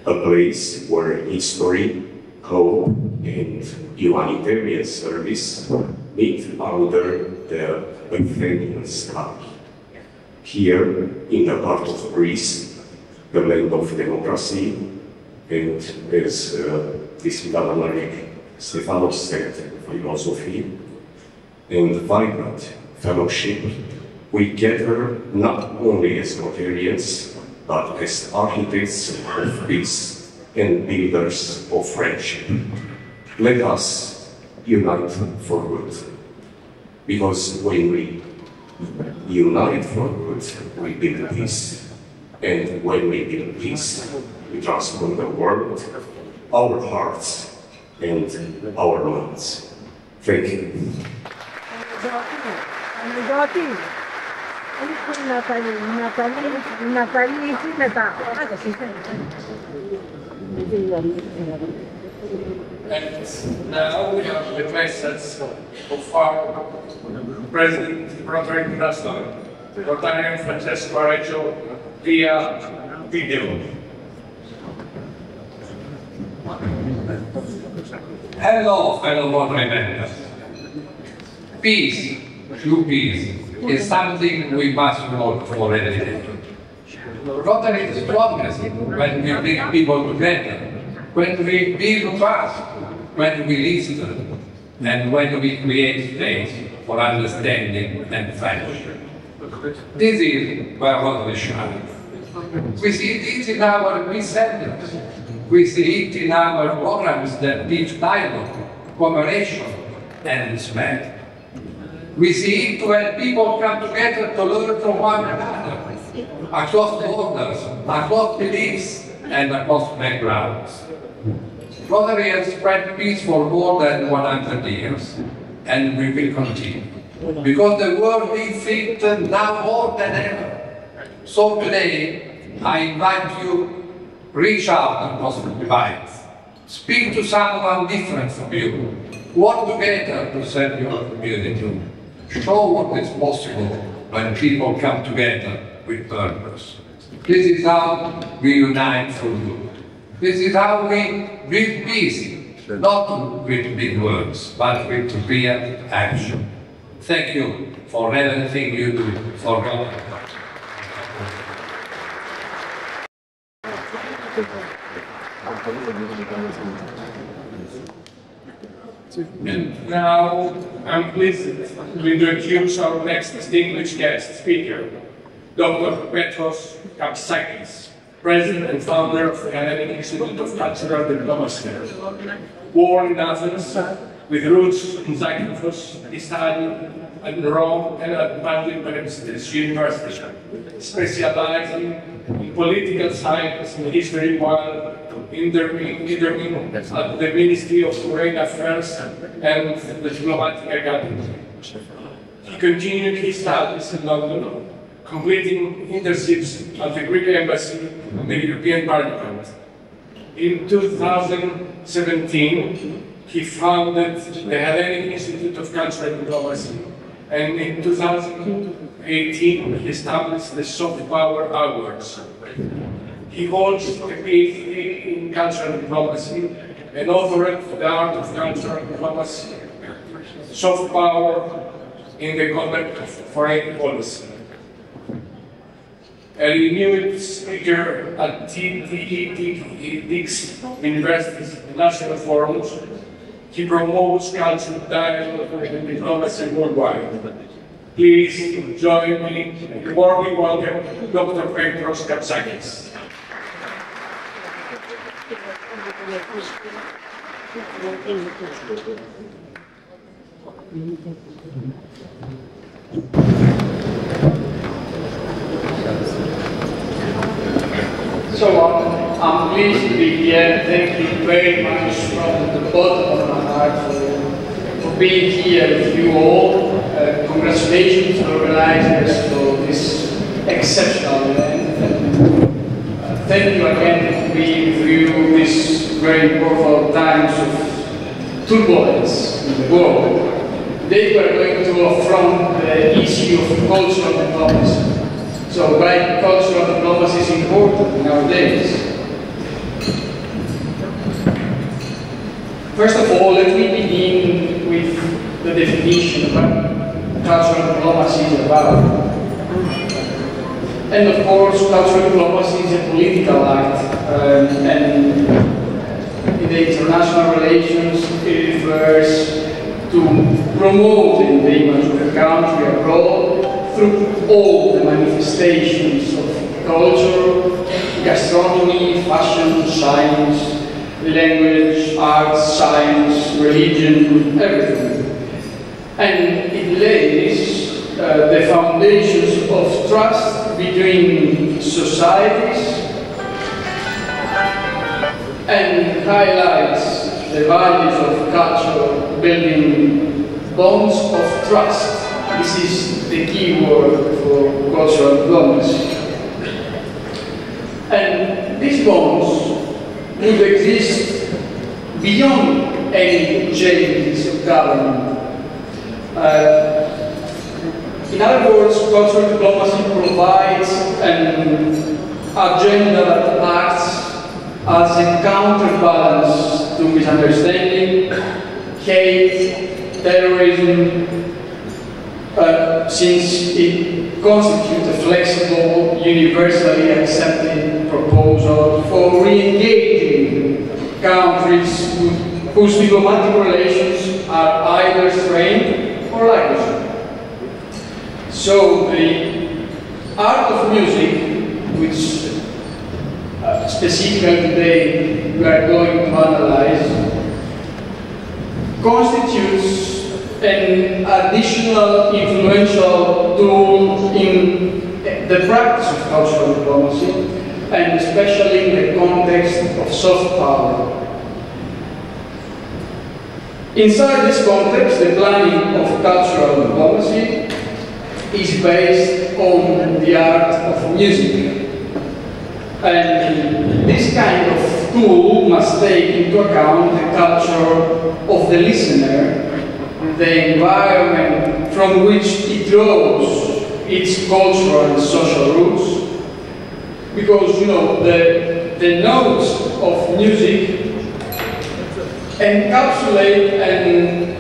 A place where history, hope, and humanitarian service meet under the Athenian sky. Here, in the heart of Greece, the land of democracy, and as this Galilaric Stephanos said, philosophy, and vibrant fellowship, we gather not only as Rotarians, but as architects of peace and builders of friendship. Let us unite for good, because when we unite for good, we build peace. And when we build peace, we transform the world, our hearts, and our minds. Thank you. And now we have the message of our President Rotary International, Rotarian Francesco Parecchio, via video. Hello, fellow Rotary members. Peace, true peace, is something we must work for every day. Rotary is strongest when we bring people together, when we build trust, when we listen, and when we create space for understanding and friendship. This is where Rotary shines. We see it in our peace centers. We see it in our programs that teach dialogue, cooperation, and respect. We see it when people come together to learn from one another, across borders, across beliefs, and across backgrounds. Rotary has spread peace for more than 100 years, and we will continue. Because the world needs it now more than ever. So today, I invite you, reach out across the divides. Speak to someone different from you. Work together to serve your community. Show what is possible when people come together with purpose. This is how we unite for good. This is how we build peace, not with big words, but with real action. Thank you for everything you do for God. And now I'm pleased to introduce our next distinguished guest speaker, Dr. Petros Kapsakis, President and founder of the Hellenic Institute of Cultural Diplomacy. Born in Athens, with roots in Zakynthos, he studied at Rome and at Pantelleimonitis University, specializing in political science and history while interning at the Ministry of Foreign Affairs and the Diplomatic Academy. He continued his studies in London, completing internships at the Greek Embassy and the European Parliament. In 2017, he founded the Hellenic Institute of Cultural Diplomacy, and in 2018, he established the Soft Power Awards. He holds a PhD in Cultural Diplomacy and authored The Art of Cultural Diplomacy, Soft Power in the Conduct of Foreign Policy. A renewed speaker at TEDx University's National Forums, he promotes cultural dialogue and diplomacy worldwide. Please join me in warmly welcome Dr. Petros Kapsakis. So I'm pleased to be here. Thank you very much from the bottom of my heart for being here with you all. Congratulations to the organizers for this exceptional event. Thank you again for being with you these very powerful times of turbulence in the world. Today we are going to affront the issue of cultural diplomacy. So why cultural diplomacy is important nowadays? First of all, let me begin with the definition of what cultural diplomacy is about. And of course, cultural diplomacy is a political act, and in the international relations, it refers to promoting the image of the country abroad through all the manifestations of culture, gastronomy, fashion, science, language, arts, science, religion, everything. And it lays the foundations of trust between societies and highlights the values of culture, building bonds of trust. This is the key word for cultural diplomacy. And these bonds would exist beyond any changes of government. In other words, cultural diplomacy provides an agenda that acts as a counterbalance to misunderstanding, hate, terrorism, since it constitutes a flexible, universally accepted proposal for re-engaging countries whose diplomatic relations are either strained or languishing. So the art of music, which specifically today we are going to analyze, constitutes an additional influential tool in the practice of cultural diplomacy, and especially in the context of soft power. Inside this context, the planning of cultural diplomacy is based on the art of music. And this kind of tool must take into account the culture of the listener, the environment from which it draws its cultural and social roots, because the notes of music encapsulate and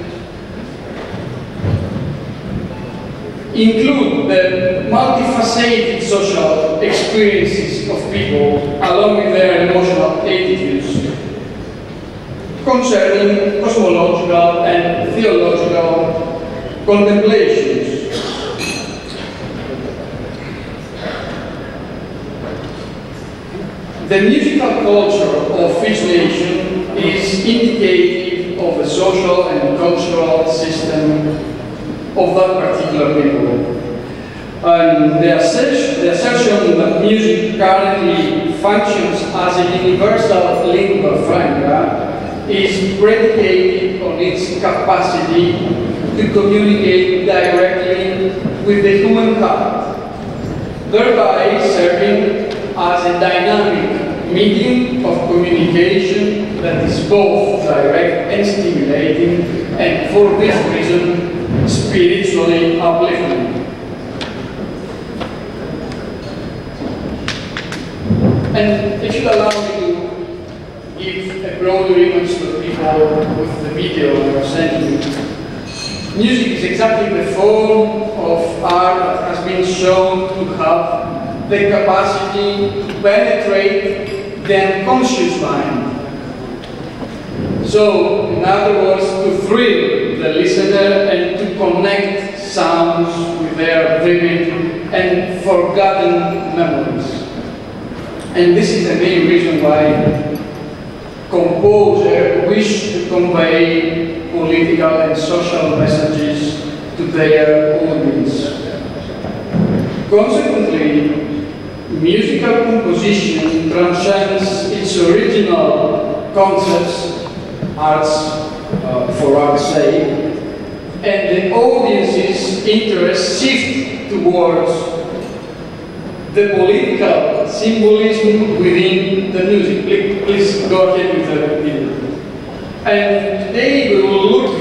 include the multifaceted social experiences of people along with their emotional attitudes. concerning cosmological and theological contemplations. The musical culture of each nation is indicative of the social and cultural system of that particular people. And the assertion that music currently functions as a universal lingua franca is predicated on its capacity to communicate directly with the human heart, thereby serving as a dynamic medium of communication that is both direct and stimulating, and for this reason, spiritually uplifting. And if you allow me to give a broader image to the people with the video I was sending you, music is exactly the form of art that has been shown to have the capacity to penetrate the unconscious mind. So, in other words, to thrill the listener and to connect sounds with their vivid and forgotten memories. And this is the main reason why composers wish to convey political and social messages to their audience. Consequently, musical composition transcends its original concepts, arts for art's sake, and the audience's interest shifts towards the political symbolism within the music. Please go ahead with the video. And today we will look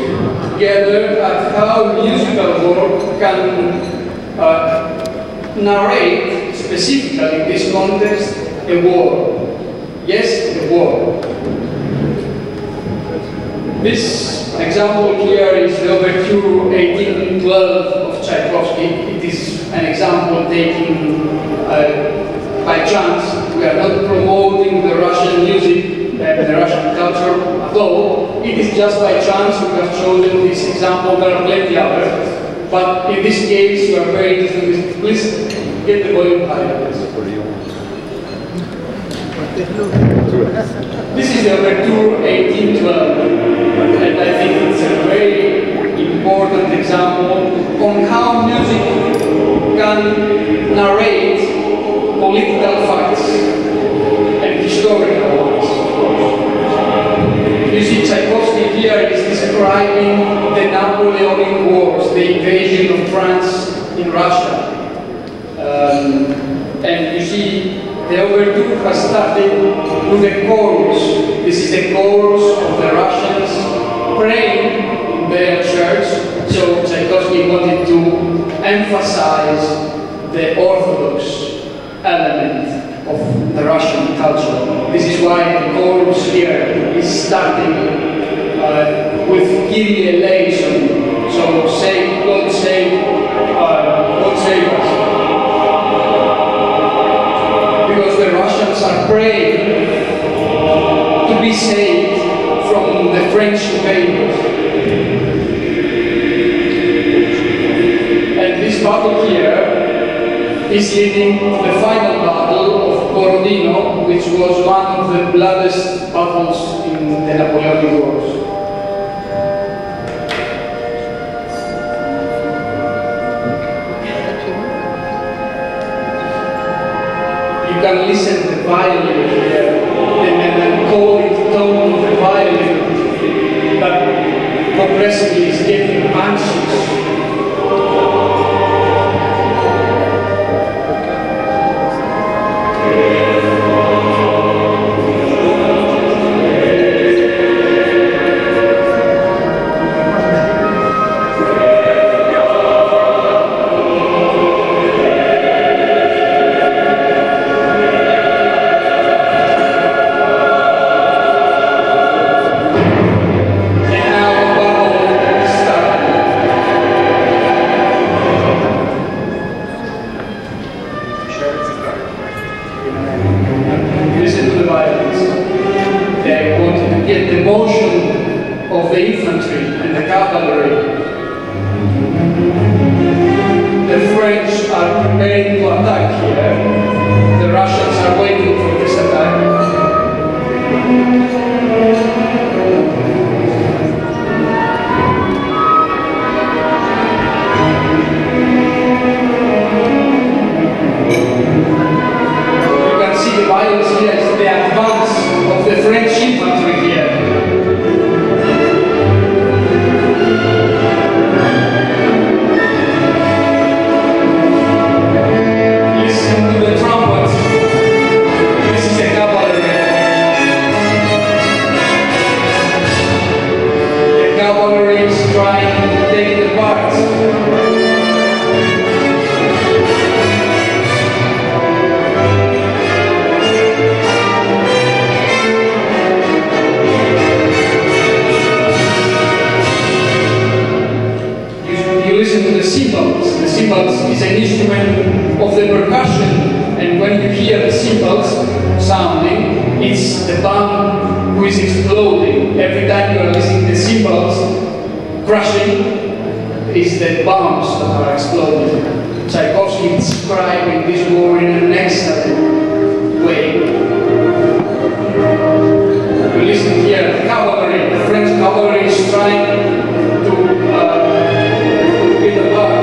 together at how musical work can narrate, specifically in this context, a war. Yes, a war. This example here is the Overture 1812 of Tchaikovsky. It is an example taken by chance. We are not promoting the Russian music and the Russian culture at all. It is just by chance we have chosen this example. There are plenty others. But in this case, we are very interested in this. Please get the volume higher. This is the Overture 1812, and I think it's a very important example on how music can narrate political facts and historical ones. You see, Tchaikovsky here is describing the Napoleonic Wars, the invasion of France in Russia. And you see, the Overture has started with a chorus. This is the chorus of the Russians praying in their church. So Tchaikovsky wanted to emphasize the Orthodox element of the Russian culture. This is why the chorus here is starting with Kyrie eleison. So say, God save us. Because the Russians are praying to be saved from the French invaders. And this battle here is leading to the final battle of Borodino, which was one of the bloodiest battles in the Napoleonic Wars. You can listen to the violin here, the melancholic tone of the violin that progressively is getting anxious. listen to the cymbals. The cymbals is an instrument of the percussion, and when you hear the cymbals sounding, it's the bomb who is exploding. Every time you are listening to the cymbals crashing, it's the bombs that are exploding. Tchaikovsky describing this war in an excellent way. We listen here, the cavalry, the French cavalry is trying to get apart.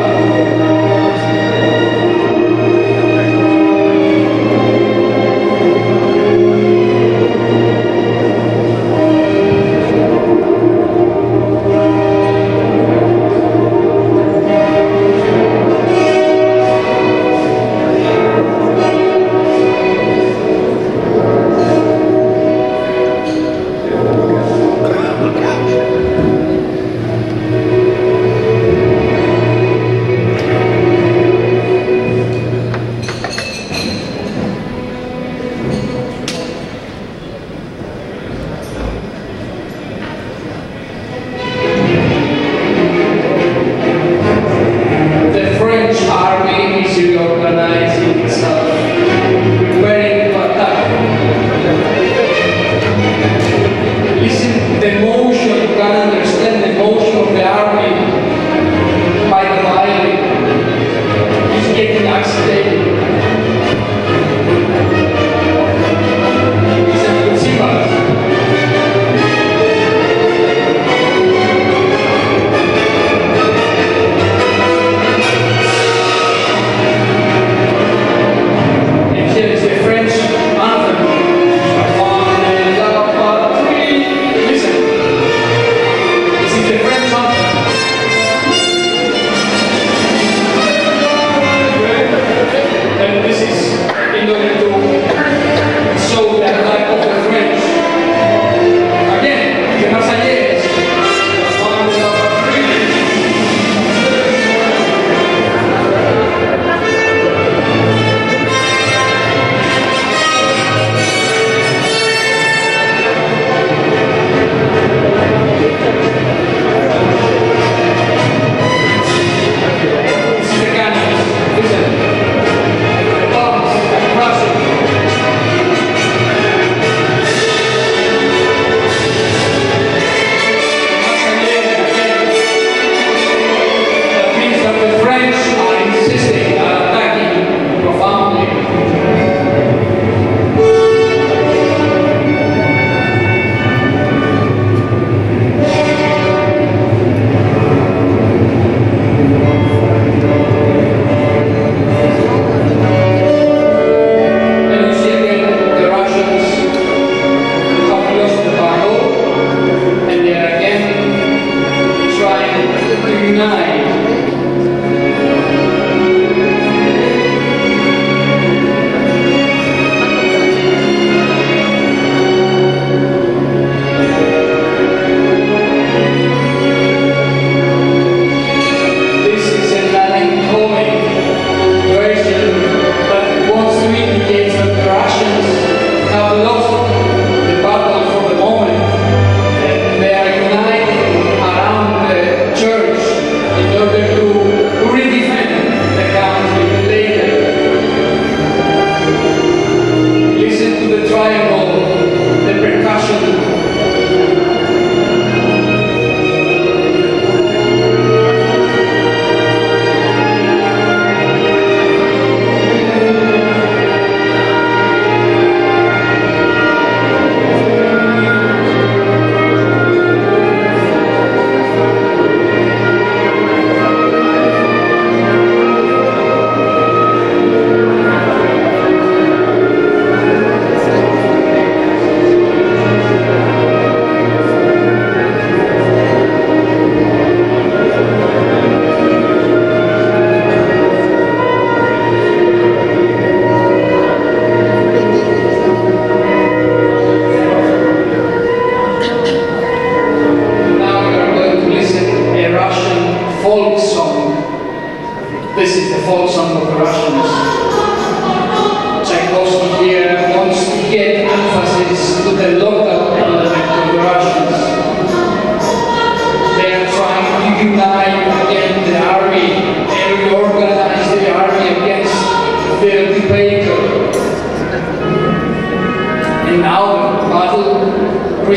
unite again the army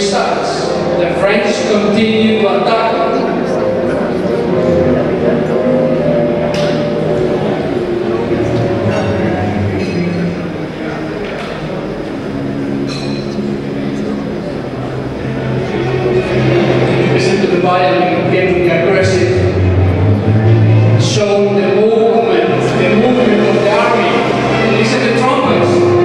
starts. The French continue to attack. Listen to the violin getting aggressive, showing the movement of the army. Listen to the trumpets.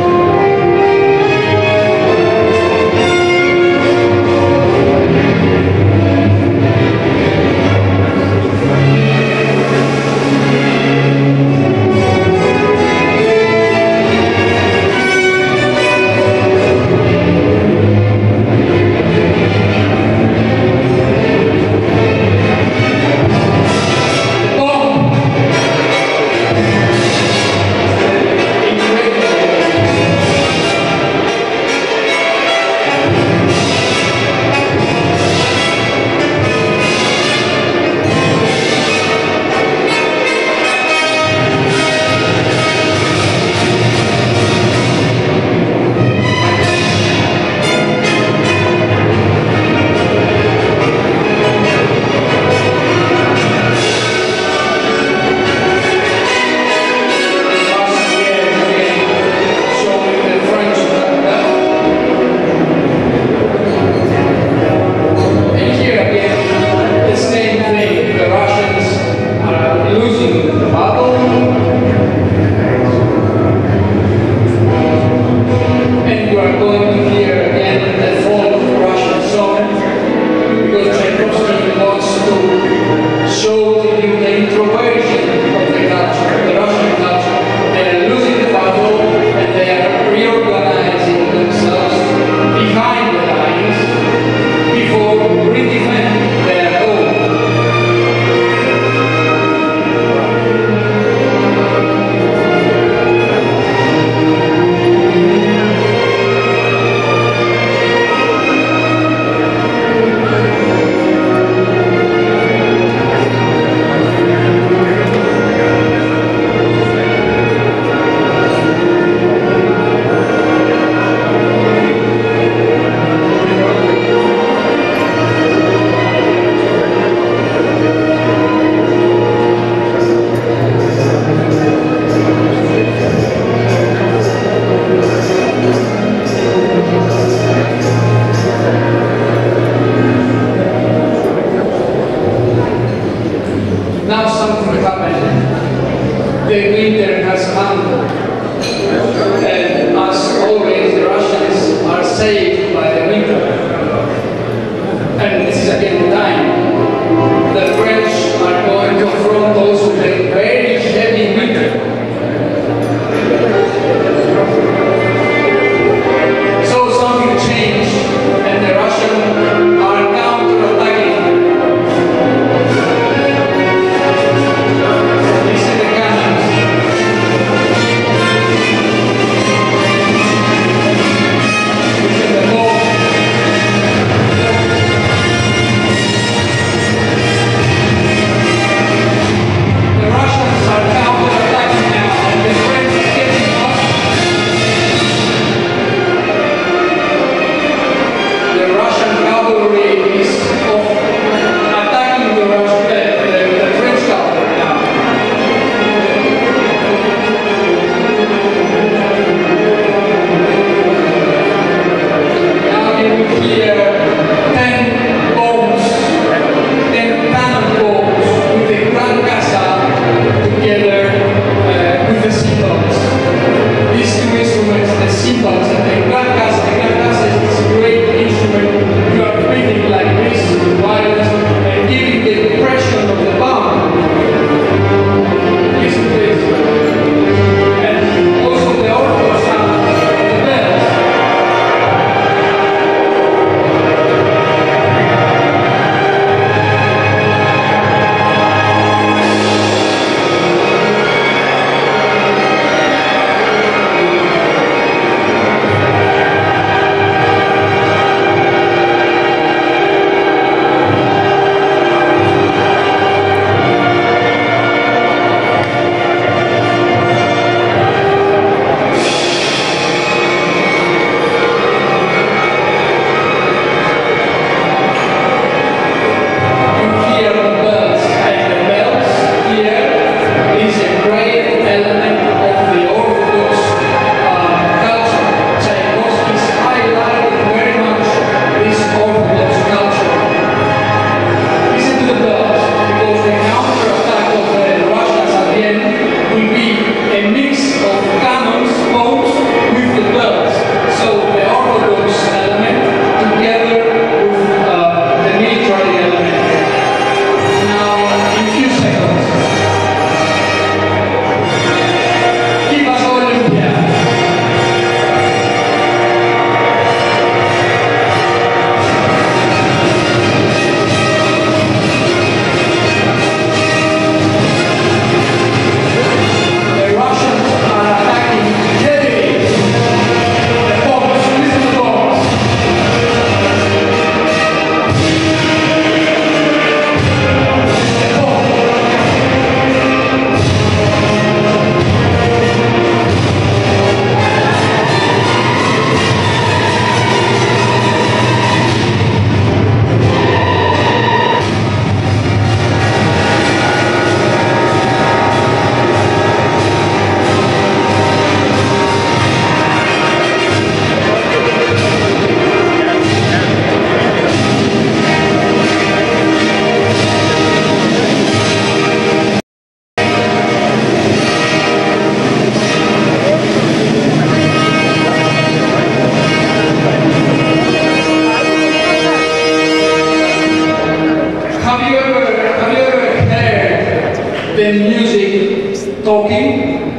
the music talking.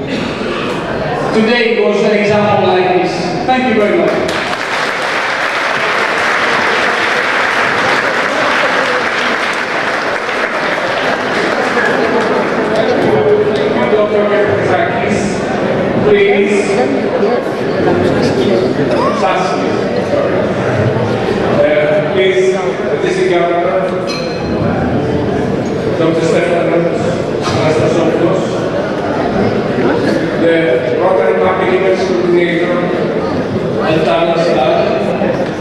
Today was an example like this. Thank you very much. Please. Please, this is Governor, Dr. Stefanos, the Rotary Public Interest Coordinator,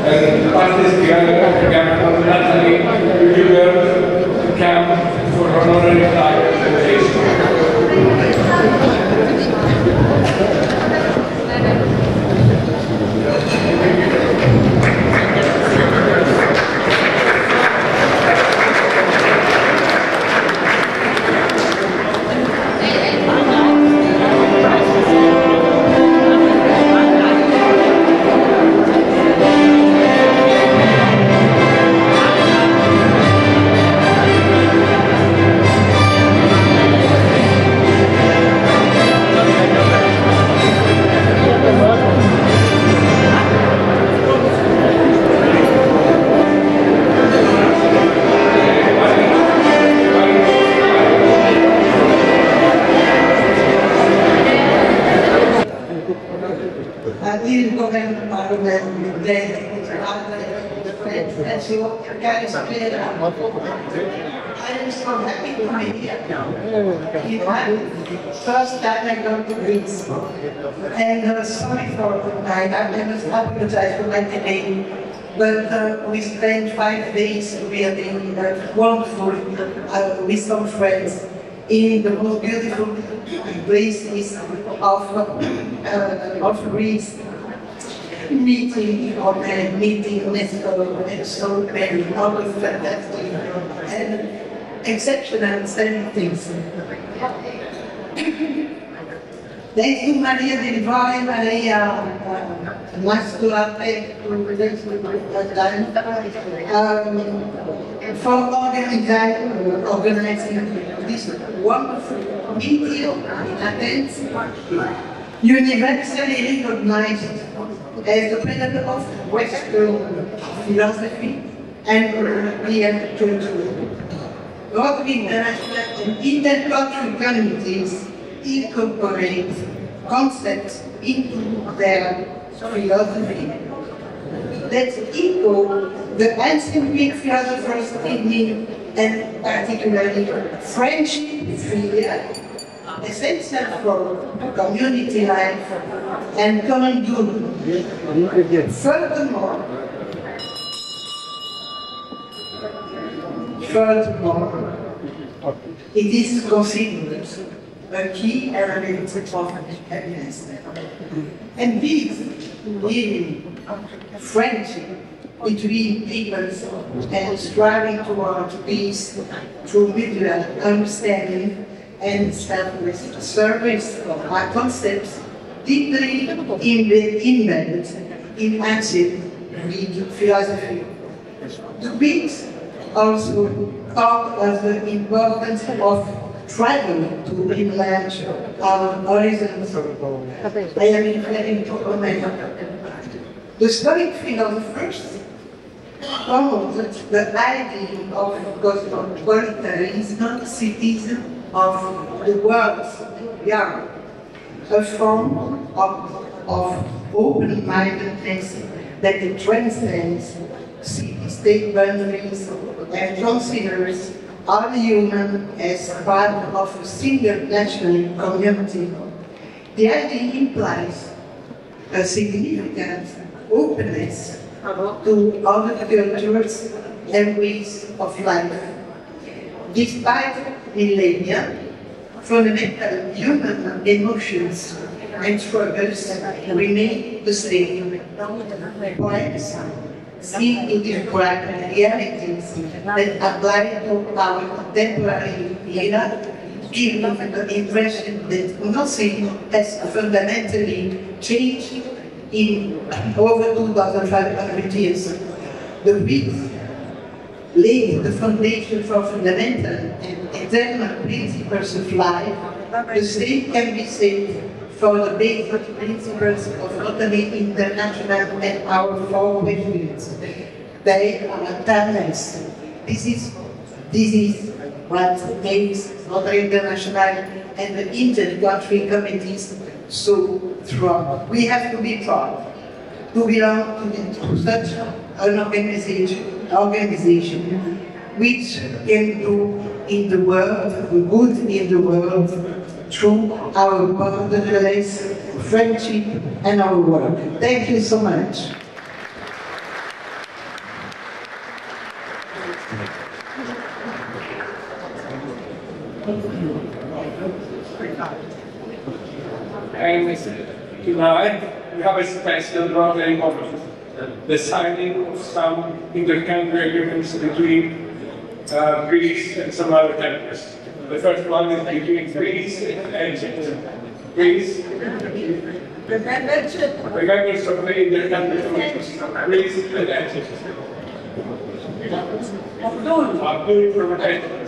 and Patrice Gala, Natalie, Hubert, to come for honorary flag presentation. I'm so happy to be here. First time I go to Greece. And sorry for tonight, I must apologize for my delay. But we spent 5 days really wonderful with some friends in the most beautiful places of Greece. Meeting UNESCO, and so many other fantastic and exceptional things. Thank you, Maria del Valle, Maria, nice to have for organizing this wonderful meeting in Athens, universally recognized as the pinnacle of Western philosophy and European culture. Rotary International and intercultural communities incorporate concepts into their philosophy that echo the ancient Greek philosophers' thinking, and particularly friendship, fear, essential for community life and common good. Furthermore, it is considered a key element of happiness. And this living friendship between peoples and striving towards peace through mutual understanding and selfless service are concepts deeply embedded in ancient Greek philosophy. The Greeks also taught us the importance of traveling to enlarge our horizons. I am referring to Omega. The Stoic philosophers promoted the idea of cosmopolitanism, citizen of the world's yard, a form of open-mindedness that transcends city-state boundaries and considers all human as part of a single national community. The idea implies a significant openness to other cultures and ways of life. Despite millennia, fundamental human emotions and struggles remain the same. Poems seem to describe realities that apply to our contemporary era, giving the impression that nothing has fundamentally changed in over 2,500 years. The Greeks laid the foundation for fundamental and 10 principles of life, the same can be said for the basic principles of Rotary International and our 4 wayfields. They are timeless. This is what makes Rotary International and the inter-country committees so strong. We have to be proud to belong to such an organization which can do in the world, good in the world, through our boundless friendship and our work. Thank you so much. And tonight we have a special Rotary moment, the signing of some inter-country agreements between Greece and some other countries. The first one is between Greece and Egypt. Greece, the members of the inter-country committees, Greece and Egypt. Abdul from Egypt.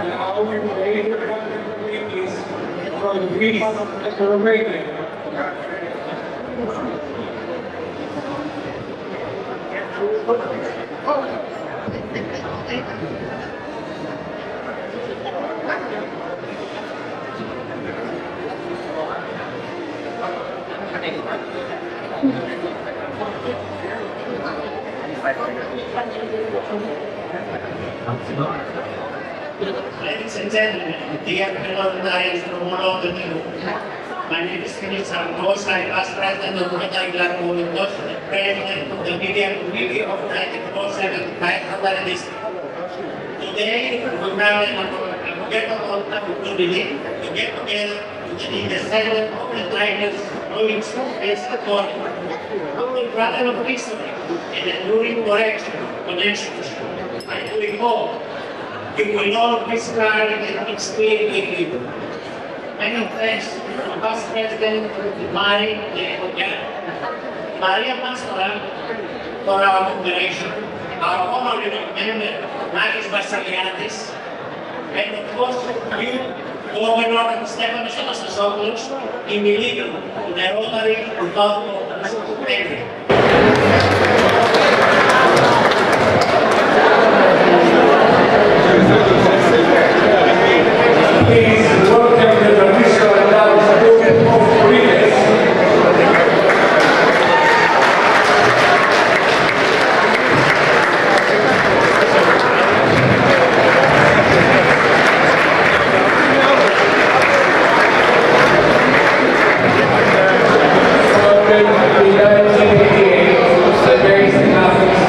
Now we wait from Greece and Romania. Ladies and gentlemen, dear fellow Italians from all over the world, my name is eKorinthos. I'm past president of eKorinthos, president of the media committee of 1975 district. Today, we have an unforgettable opportunity to get together in the center of the Italians doing space according to the brother of history and enduring connections. I do hope you will all be scarred and explain with you. Many thanks to past President Maria Pastora for our cooperation, our honorary member Makis Vassiliadis, and of course you, Governor Stefanos Anastasopoulos, in the legal, the Rotary of Thank you. Please welcome the traditional announcement of eKorinthos. Founded in 1988, the base in Athens,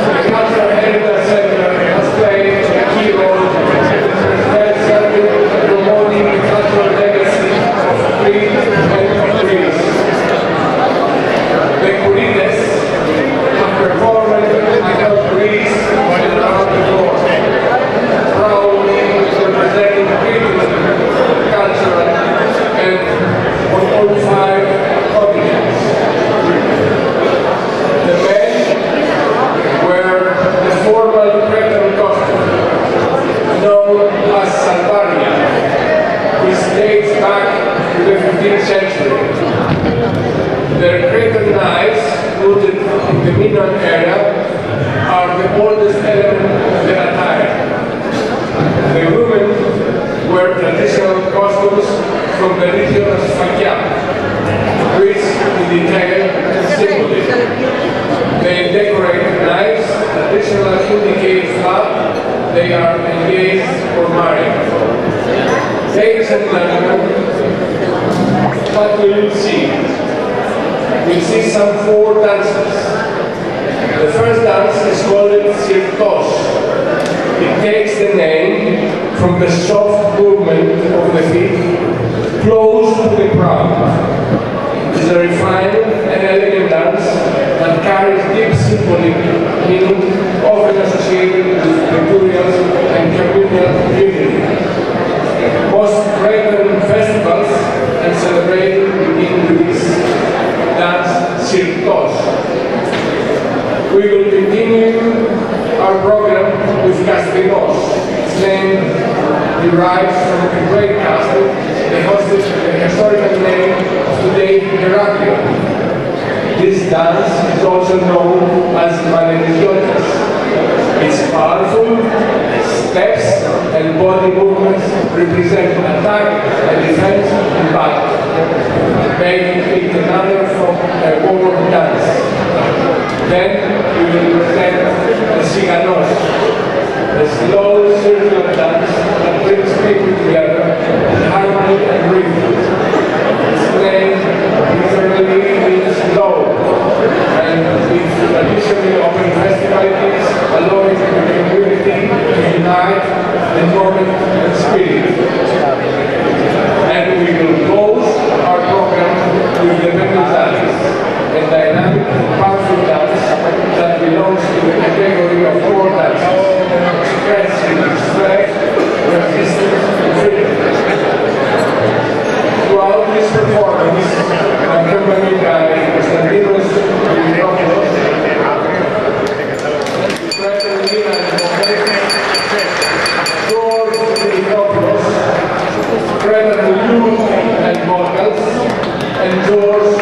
the Cultural Heritage Center has played a key role promoting the cultural legacy of Greece and Greece. The eKorinthos have performed across Greece and around the world, proudly representing Greek culture and on all 5 continents. The men wear the formal Cretan costume, known as Salvaria, which dates back to the 15th century. Their Cretan knives, rooted in the Minoan era, are the oldest element of their attire. The women wear traditional costumes from the region of Sfakia, rich in detail and symbolism. They decorate knives, traditionally indicate love, they are engaged or married. Ladies and gentlemen, what will you see? We'll see some 4 dances. The first dance is called eKorinthos. It takes the name from the soft movement of the feet close to the ground. It is a refined and elegant dance that carries deep symbolic meaning, often associated with rituals and communal unity. Most Cretan festivals and celebrations begin with this We will continue our program with EKorinthos. Its name derives from the great castle that hosted the historical name of today Heraklion. This dance is also known as EKorinthos. Its powerful steps and body movements represent attack and defense in battle, making it another from a war dance. Then we will present the Siganos, a slow circular dance that brings people together in harmony and rhythm. Its name literally means slow, and its traditionally open festivities allowing the community to unite in moment and spirit. And we will close our program with the Penduzalis, a dynamic and powerful dance that belongs to the category of core dances, expressing strength, resistance, and freedom. Throughout this performance, accompanied by Konstantinos EKorinthos, George and vocals, and George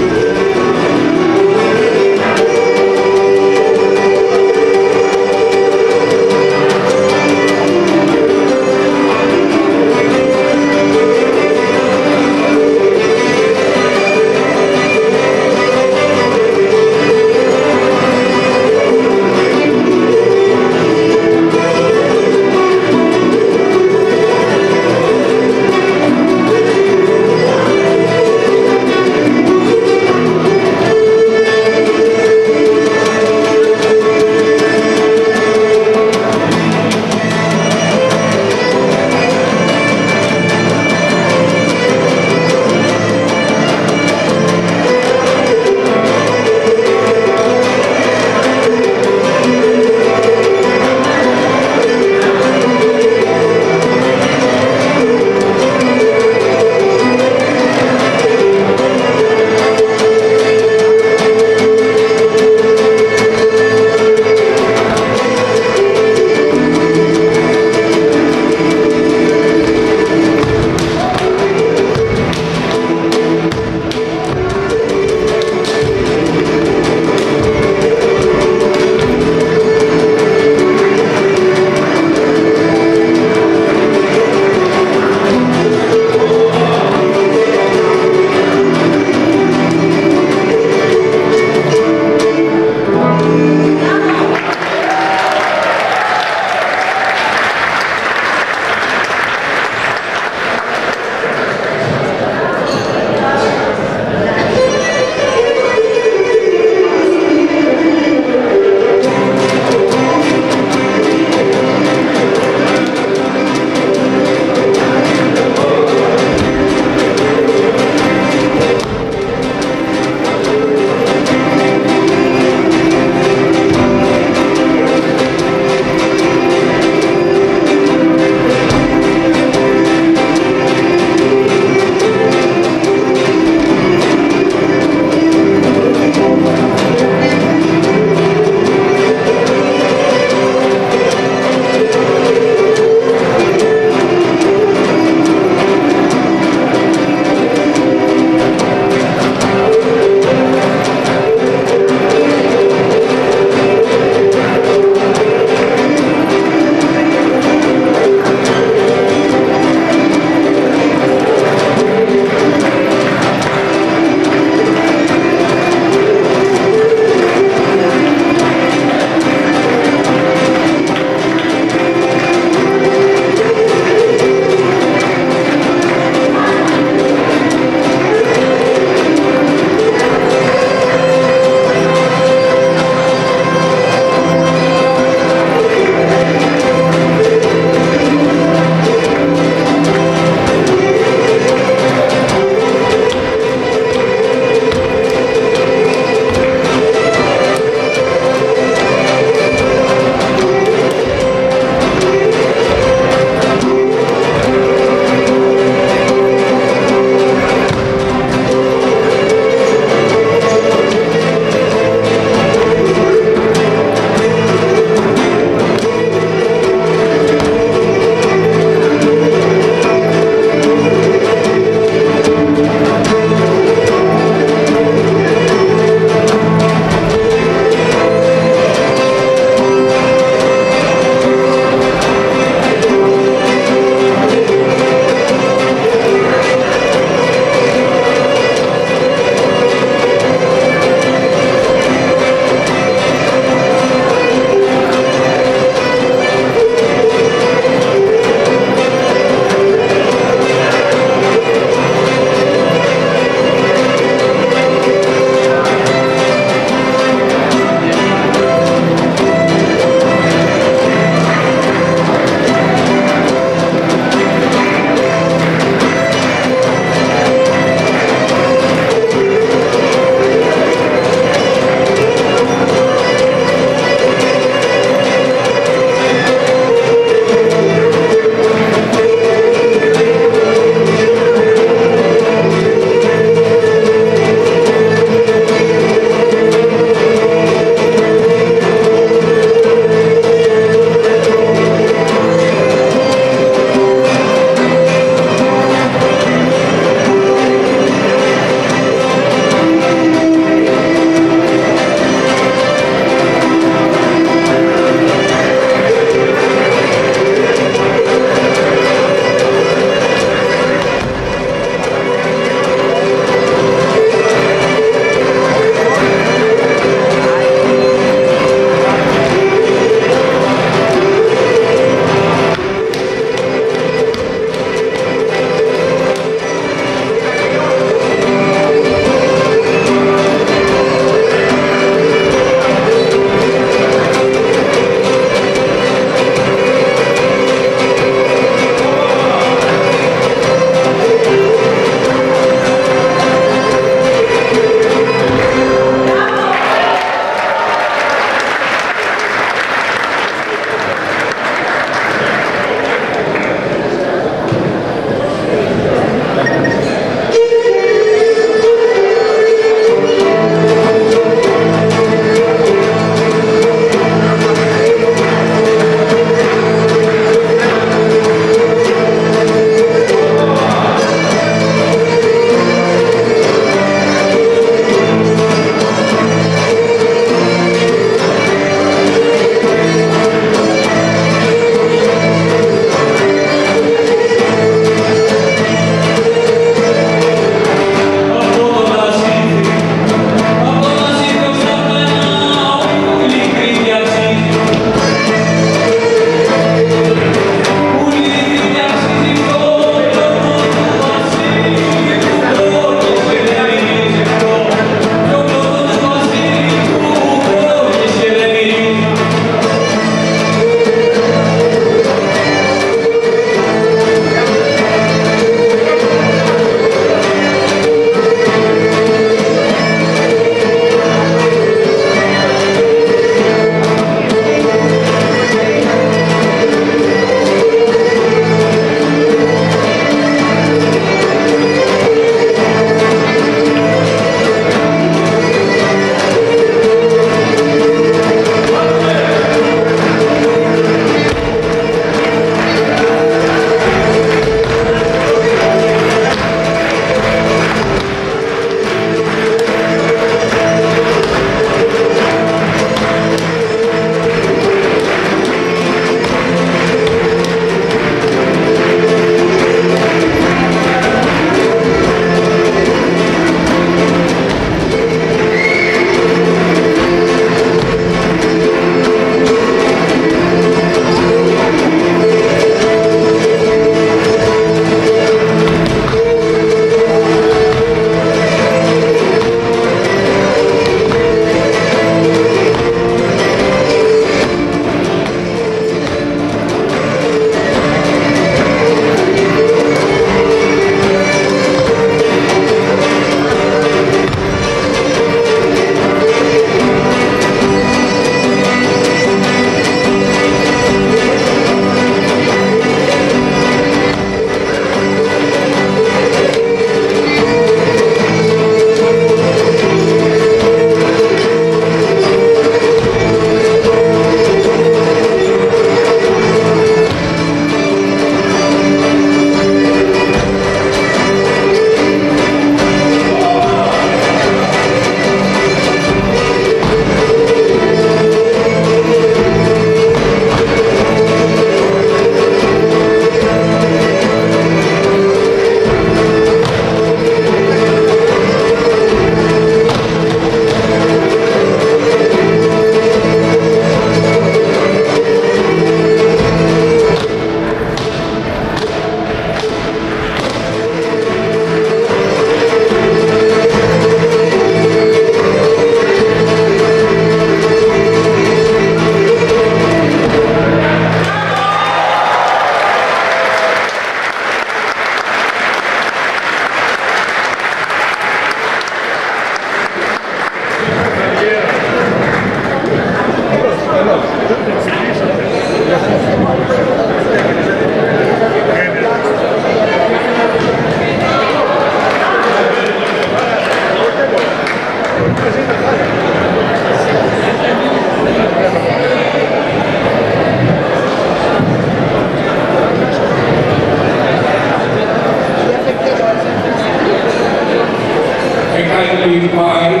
I kindly invite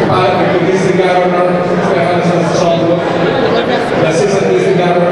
the District Governor, Stefan Sansolo, the Assistant District Governor,